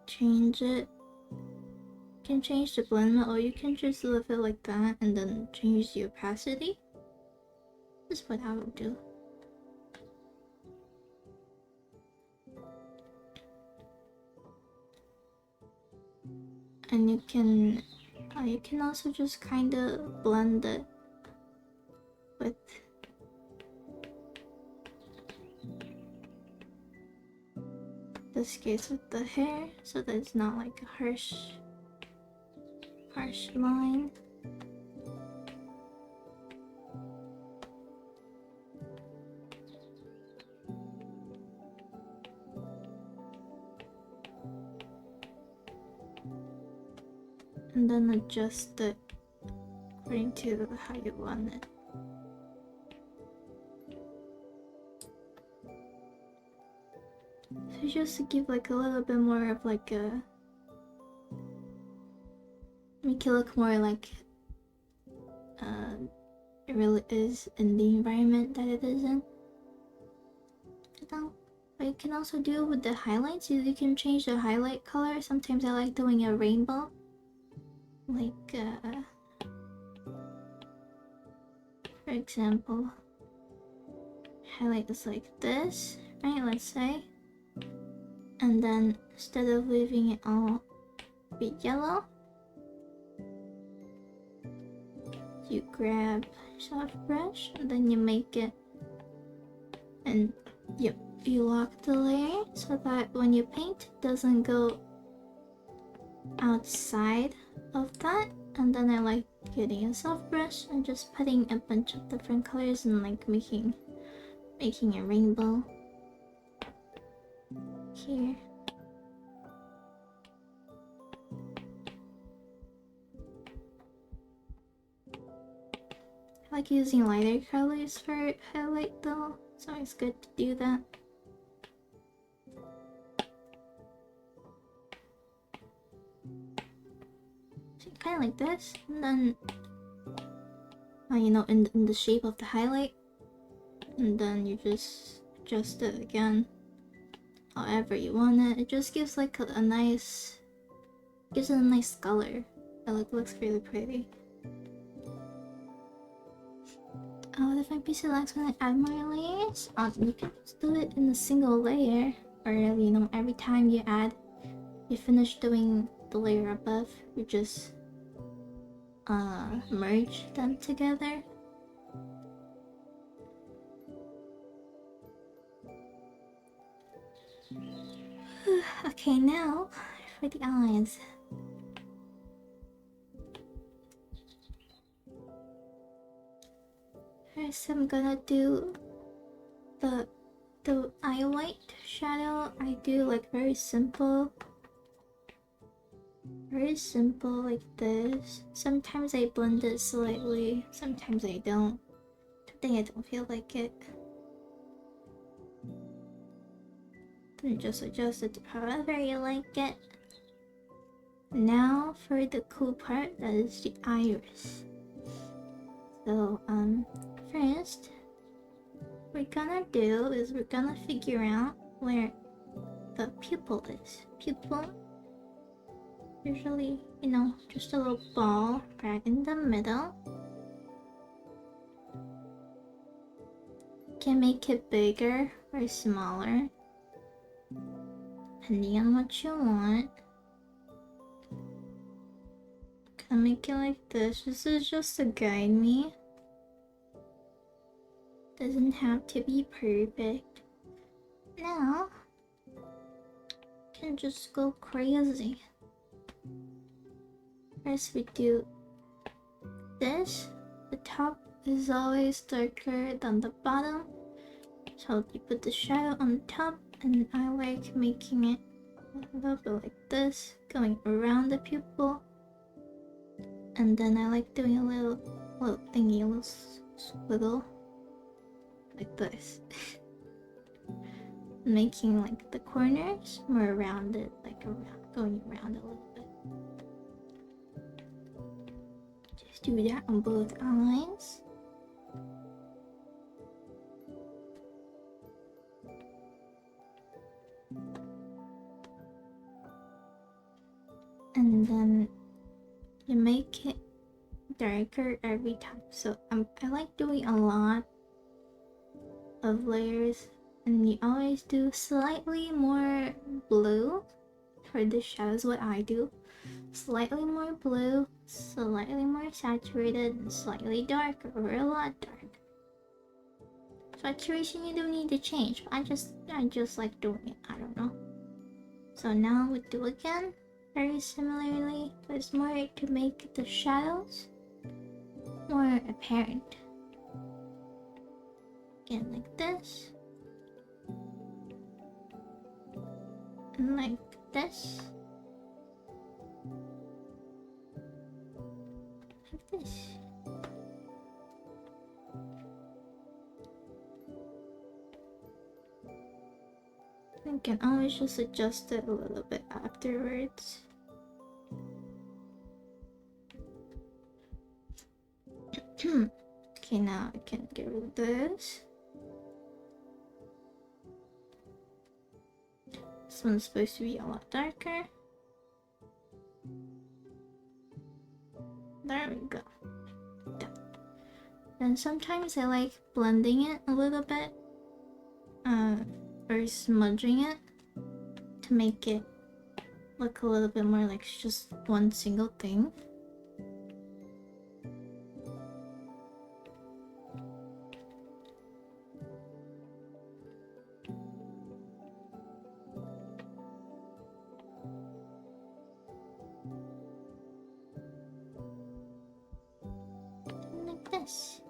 change it. You can change the blend mode, or you can just leave it like that and then change the opacity. This is what I would do. And you can also just kind of blend it with this case with the hair, so that it's not like a harsh line. And then adjust it according to how you want it. So just to give like a little bit more of like a, make it look more like it really is in the environment that it is in. What you can also do with the highlights is you can change the highlight color. Sometimes I like doing a rainbow. Like, for example, highlight is like this, right? Let's say. And then instead of leaving it all be yellow, you grab soft brush and then you make it, and you lock the layer so that when you paint it doesn't go outside of that. And then I like getting a soft brush and just putting a bunch of different colors and like making a rainbow here. I like using lighter colors for highlight though, So it's good to do that. So kind of like this, and then you know, in the shape of the highlight, and then you just adjust it again however you want it. It just gives like a nice, gives it a nice color. It looks really pretty. Oh, if my PC lags when I add more layers, you can just do it in a single layer, or you know, every time you finish doing the layer above, you just merge them together. Okay, now for the eyes. First, I'm gonna do the eye white shadow. I do like very simple like this. Sometimes I blend it slightly, sometimes I don't. Today I don't feel like it. Then just adjust it to however you like it. Now for the cool part, that is the iris. So first we're gonna figure out where the pupil is. Pupil, usually, you know, just a little ball right in the middle. Can make it bigger or smaller, depending on what you want. Can make it like this. This is just to guide me. Doesn't have to be perfect. Now, can just go crazy. First we do this. The top is always darker than the bottom, so you put the shadow on the top, and I like making it a little bit like this, going around the pupil, and then I like doing a little thingy, a little squiggle like this. Making like the corners more rounded, like going around a little bit. Just do that on both eyes. And then you make it darker every time. So I like doing a lot of layers, and you always do slightly more blue for the shadows. What I do, slightly more blue, slightly more saturated, and slightly darker, or a lot dark. Saturation you don't need to change. I just like doing it. I don't know. So now we do again very similarly, but it's more to make the shadows more apparent. Again, like this, and like this, like this. You can always just adjust it a little bit afterwards. Okay, now I can get rid of this. This one's supposed to be a lot darker. There we go. Done. And sometimes I like blending it a little bit, or smudging it to make it look a little bit more like just one single thing. Like this.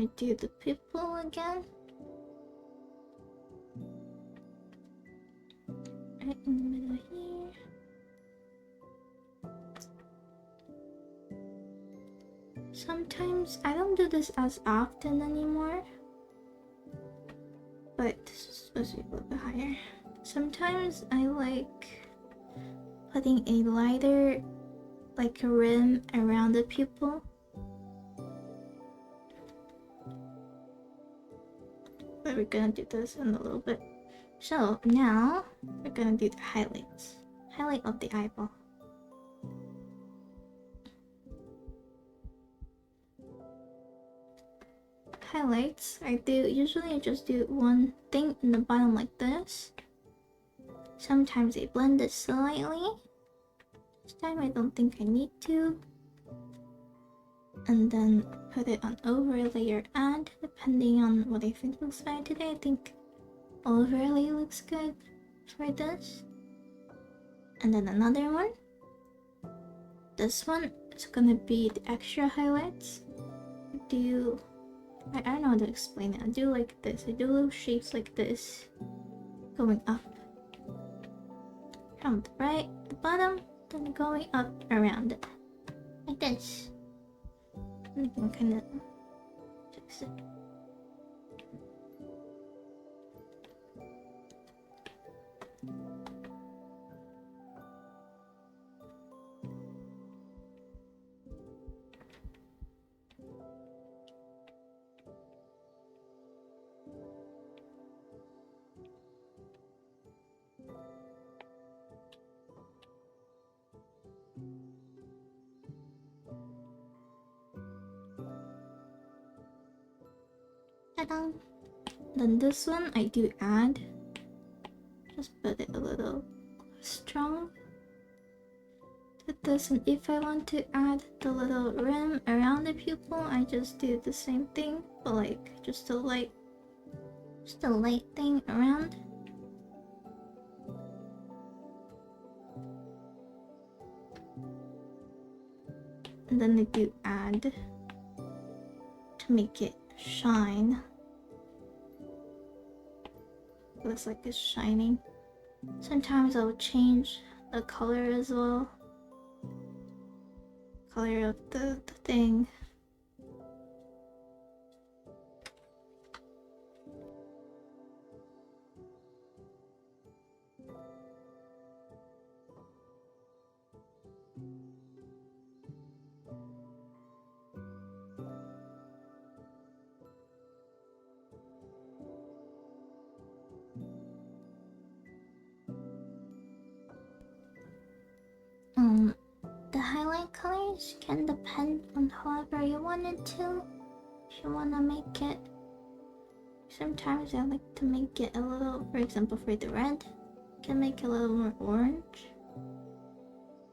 gonna do the people again. Right in the middle here. Sometimes I don't do this as often anymore, but this is supposed to be a little bit higher. Sometimes I like putting a lighter, like a rim around the pupil. But we're gonna do this in a little bit. So now we're gonna do the highlights. Highlight of the eyeball. Highlights, I just do one thing in the bottom like this. Sometimes I blend it slightly. This time I don't think I need to. And then put it on overlay or add, depending on what I think looks fine today. I think overlay looks good for this. And then another one. This one is gonna be the extra highlights. I don't know how to explain it. I do like this. I do little shapes like this going up from the right, the bottom, then going up around it like this. And you can kind of fix it. Ta-da! Then this one I do add. Just put it a little strong. Did this, and if I want to add the little rim around the pupil, I just do the same thing, but like just a light thing around. And then I do add to make it shine. Looks like it's shining. Sometimes I'll change the color as well. Color of the thing. The highlight colors can depend on however you want it to. If you want to make it, sometimes I like to make it a little, for example for the red, I can make it a little more orange.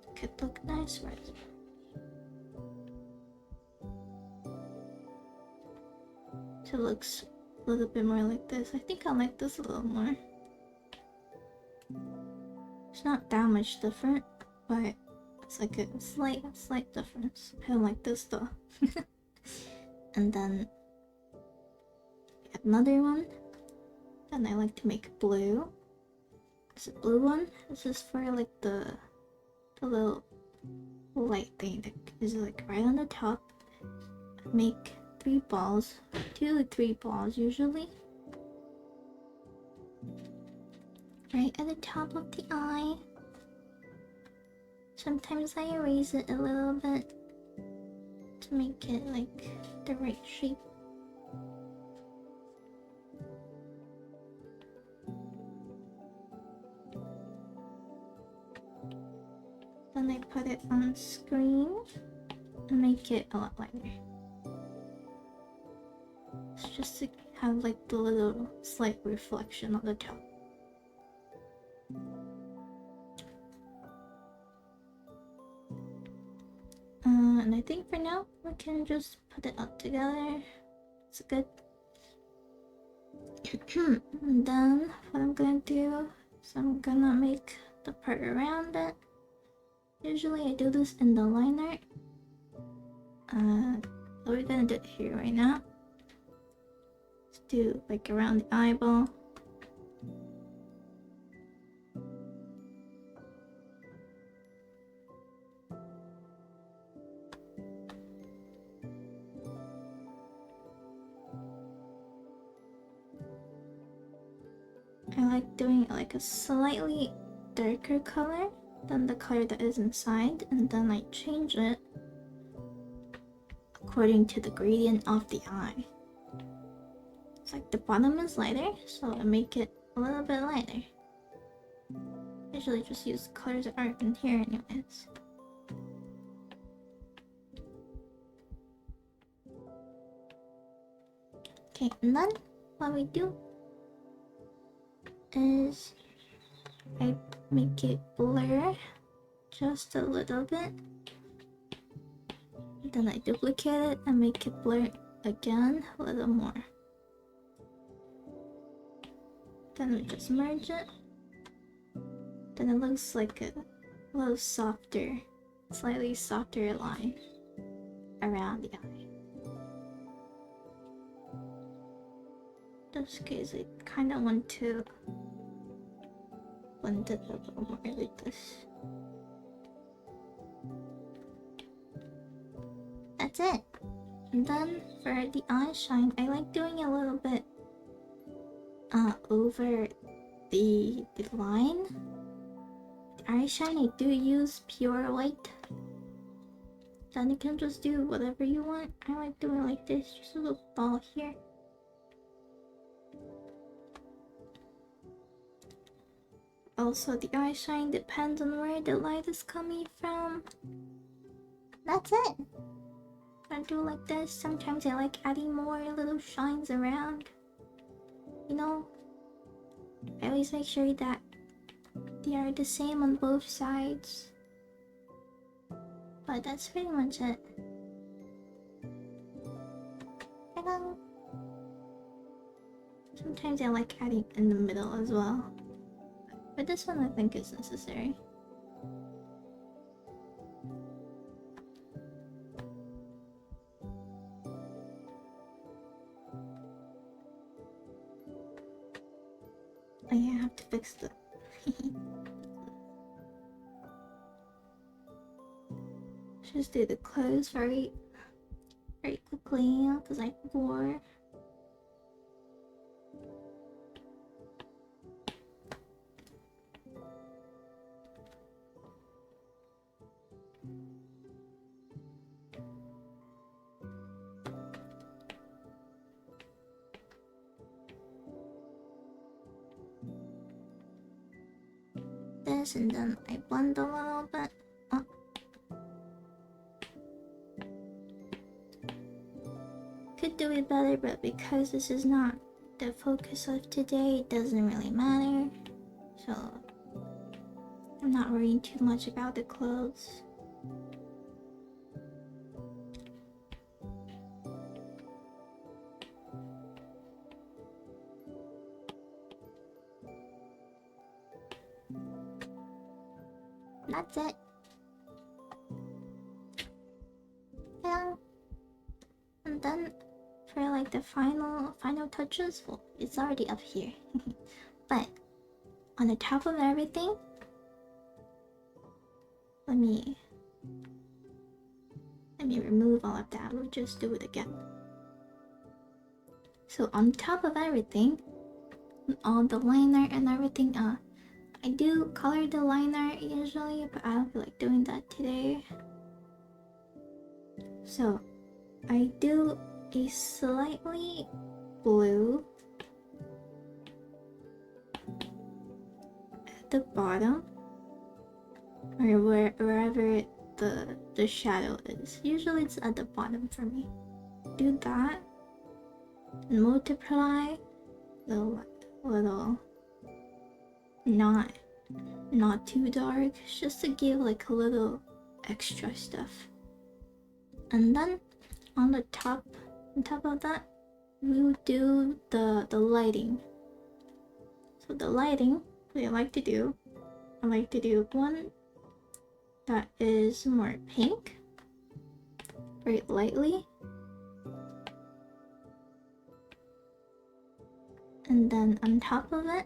It could look nice, right? So it looks a little bit more like this. I think I like this a little more. It's not that much different, but it's like a slight difference. I don't like this though. And then another one. Then I like to make blue. It's a blue one. This is for like the little light thing that is like right on the top. Make 3 balls, 2 to 3 balls usually. Right at the top of the eye. Sometimes I erase it a little bit to make it like the right shape. Then I put it on screen and make it a lot lighter. It's just to have like the little slight reflection on the top. And I think for now we can just put it all together. It's good. And then what I'm gonna do is I'm gonna make the part around it. Usually I do this in the liner. We're gonna do it here right now. do like around the eyeball. I like doing like a slightly darker color than the color that is inside, and then I change it according to the gradient of the eye. It's like the bottom is lighter, so I make it a little bit lighter. Usually just use colors that aren't in here anyways. Okay, and then what we do is I make it blur just a little bit. Then I duplicate it and make it blur again a little more. Then we just merge it. Then it looks like a little softer, slightly softer line around the eye. Just because I kind of want to blend it a little more like this. That's it. And then for the eye shine, I like doing a little bit over the line. The eye shine, I do use pure white. Then you can just do whatever you want. I like doing it like this, just a little ball here. Also, the eye shine depends on where the light is coming from. That's it. I do like this. Sometimes I like adding more little shines around. You know, I always make sure that they are the same on both sides. But that's pretty much it. Sometimes I like adding in the middle as well. But this one I think is necessary. Oh yeah, I have to fix the... Just do the clothes very quickly because I'm bored. This and then I blend a little bit. Oh. Could do it better, but because this is not the focus of today, it doesn't really matter. So I'm not worrying too much about the clothes. That's it. Yeah. And then for like the final touches, well, it's already up here. But on the top of everything, let me remove all of that. We'll just do it again. So on top of everything, all the liner and everything, I do color the liner usually, but I don't feel like doing that today. So I do a slightly blue at the bottom, or wherever the shadow is. Usually it's at the bottom for me. Do that and multiply the little not too dark, just to give like a little extra stuff. And then on top of that, we'll do the lighting. So the lighting, what I like to do one that is more pink, very lightly. And then on top of it,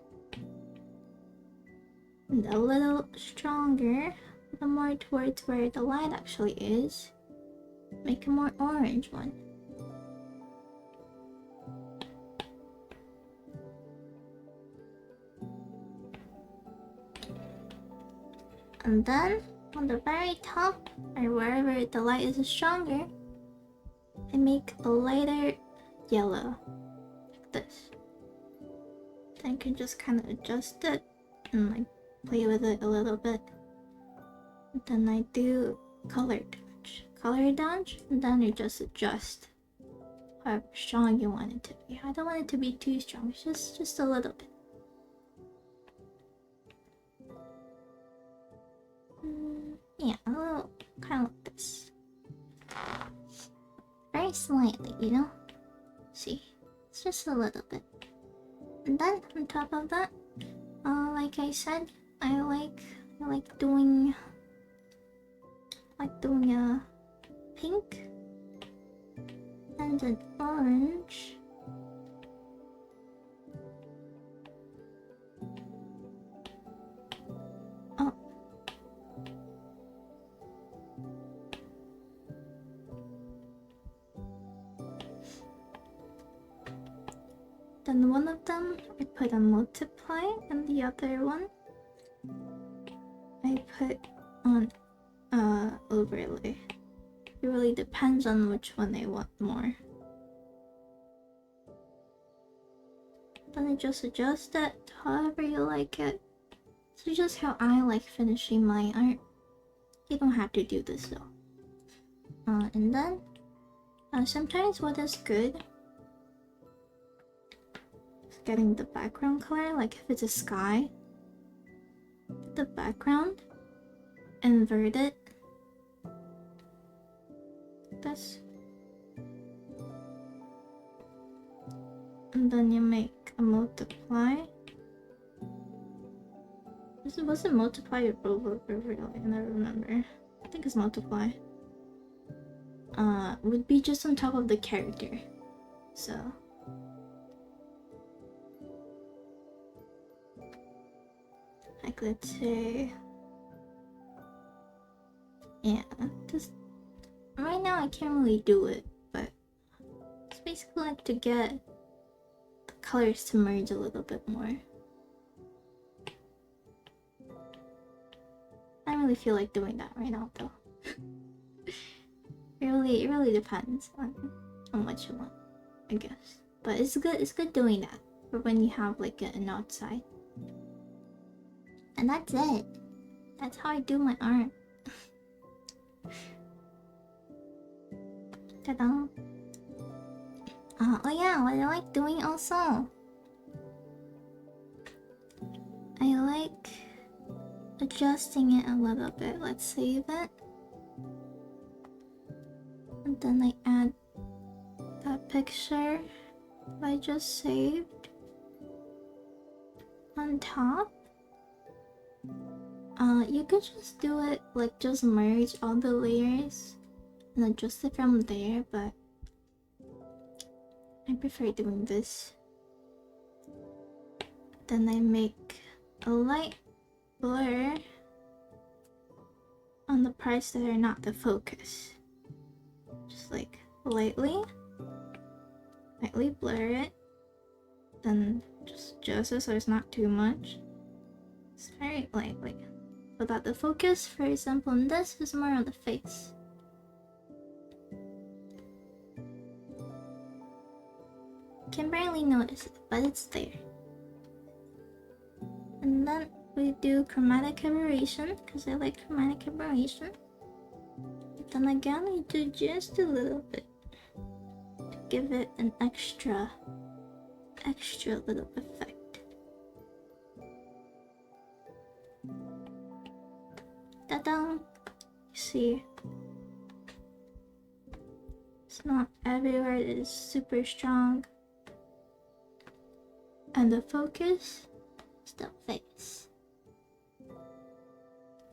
and a little stronger, a little more towards where the light actually is, make a more orange one. And then on the very top, or wherever the light is stronger, I make a lighter yellow, like this. Then I can just kind of adjust it and like play with it a little bit. And then I do color dodge, and then you just adjust however strong you want it to be. I don't want it to be too strong, it's just a little bit. Yeah, a little, kind of like this. Very slightly, you know? See, it's just a little bit. And then on top of that, like I said, I like doing a pink and an orange. Oh. Then one of them I put a multiply, and the other one I put on overlay. It really depends on which one I want more. Then I just adjust it however you like it. So just how I like finishing my art. You don't have to do this though. And then sometimes what is good is getting the background color. Like if it's a sky, the background, invert it. This. And then you make a multiply. Was it multiply or overlay? I never remember. I think it's multiply. Would be just on top of the character. So like let's say, yeah, just right now I can't really do it, but it's basically like to get the colors to merge a little bit more. I don't really feel like doing that right now though. It really depends on what you want, I guess. But it's good doing that for when you have like an outside. And that's it. That's how I do my art. Ta-da! Oh yeah, what I like doing also. I like adjusting it a little bit. Let's save it. And then I add that picture that I just saved on top. You could just do it like just merge all the layers and adjust it from there, but I prefer doing this. Then I make a light blur on the parts that are not the focus. Just like lightly blur it, then just adjust it so it's not too much. It's very lightly, so that the focus, for example, in this is more on the face. Can barely notice it, but it's there. And then we do chromatic aberration, because I like chromatic aberration. Then again, we do just a little bit to give it an extra little effect. Ta-da! You see, it's not everywhere it is super strong. And the focus is the face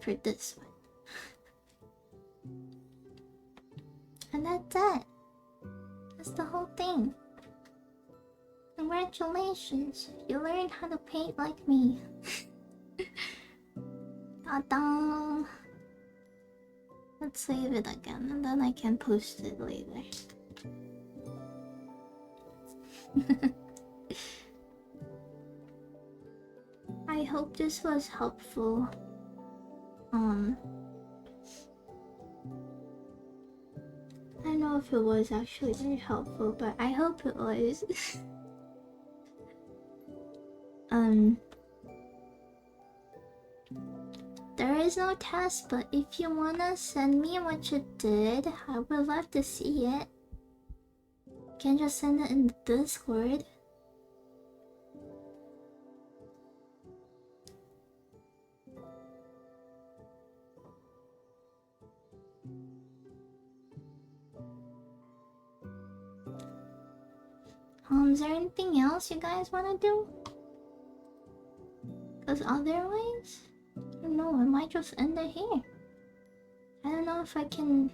for this one. And that's it. That's the whole thing. And Congratulations, you learned how to paint like me. Ta-da! Let's save it again, and then I can post it later. I hope this was helpful. I don't know if it was actually very helpful, but I hope it was. There is no test, but if you wanna send me what you did, I would love to see it. You can just send it in the Discord. Is there anything else you guys wanna do? Because otherwise, I don't know, I might just end it here. I don't know if I can...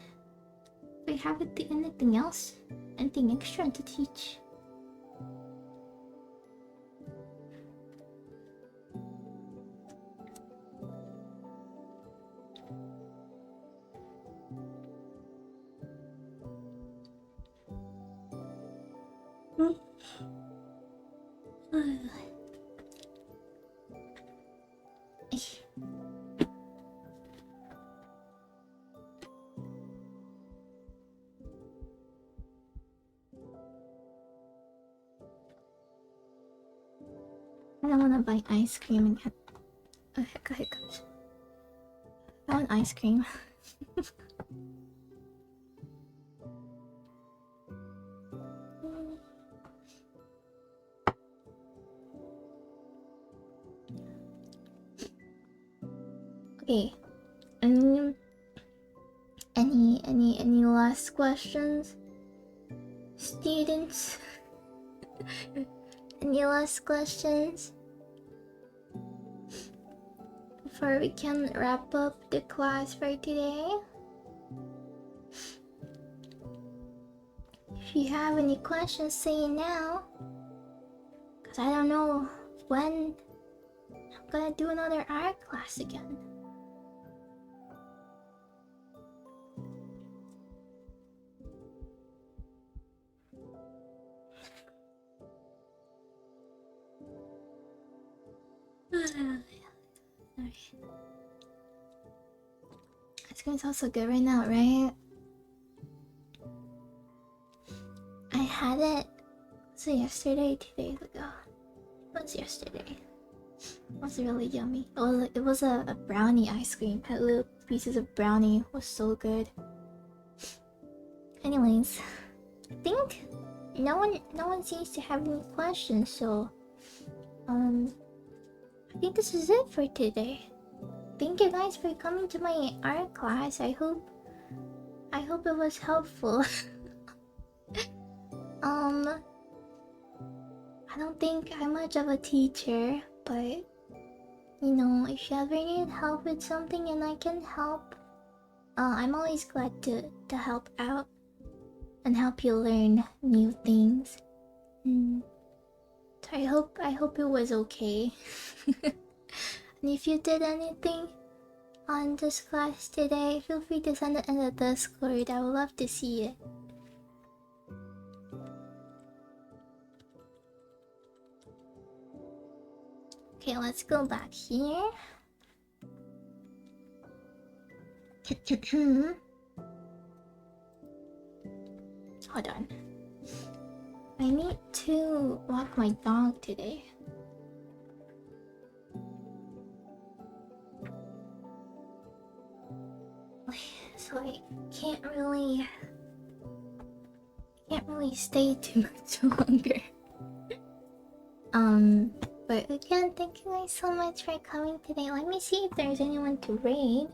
If I have anything else, anything extra to teach. I don't wanna buy ice cream again. Oh, heck, hiccups. I want ice cream. Okay. Any last questions? Students? Any last questions? Before we can wrap up the class for today? If you have any questions, say it now. Cause I don't know when I'm gonna do another art class again. Ice cream sounds so good right now, right? I had it. Was it yesterday? 2 days ago. It was yesterday. It was really yummy. It was a brownie ice cream. Had little pieces of brownie. It was so good. Anyways, I think no one seems to have any questions, so I think this is it for today. Thank you guys for coming to my art class. I hope it was helpful. I don't think I'm much of a teacher, but you know, if you ever need help with something and I can help, I'm always glad to help out and help you learn new things. So I hope it was okay. And if you did anything on this class today, feel free to send it in the Discord. I would love to see it. Okay, let's go back here. Hold on. I need to walk my dog today. So I can't really stay too much longer. But again, thank you guys so much for coming today. Let me see if there's anyone to raid.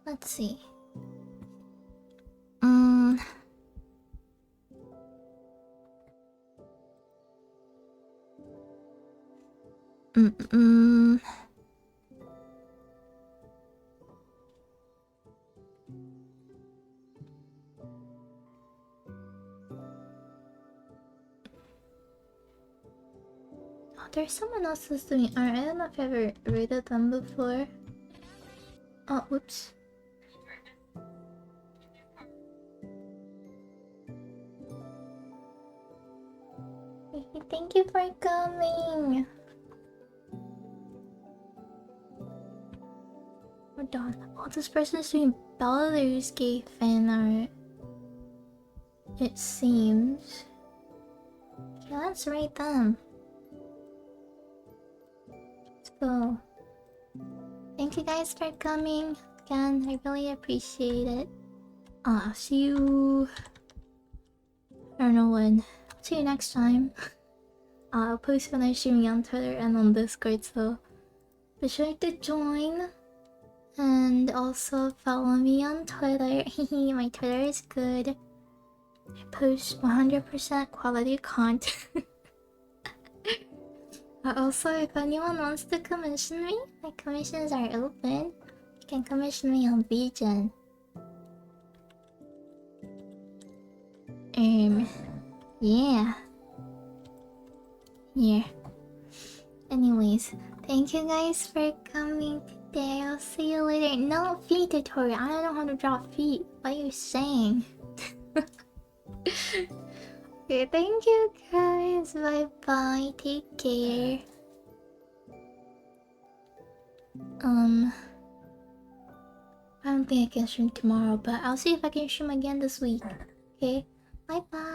Let's see. there's someone else who's doing art. I don't know if I've ever rated them before. Oh, whoops. Thank you for coming. Hold on. Oh, this person's doing Baldur's Gate fan art. It seems. Okay, let's rate them. Let's go. Thank you guys for coming. Again, I really appreciate it. I'll see you. I don't know when. See you next time. I'll post when I'm streaming on Twitter and on Discord, so be sure to join. And also follow me on Twitter. My Twitter is good. I post 100% quality content. Also, if anyone wants to commission me, my commissions are open. You can commission me on VGen. Yeah. Yeah. Anyways, thank you guys for coming today. I'll see you later. No feet tutorial. I don't know how to draw feet. What are you saying? Okay, thank you guys. Bye bye. Take care. I don't think I can stream tomorrow, but I'll see if I can stream again this week. Okay? Bye bye.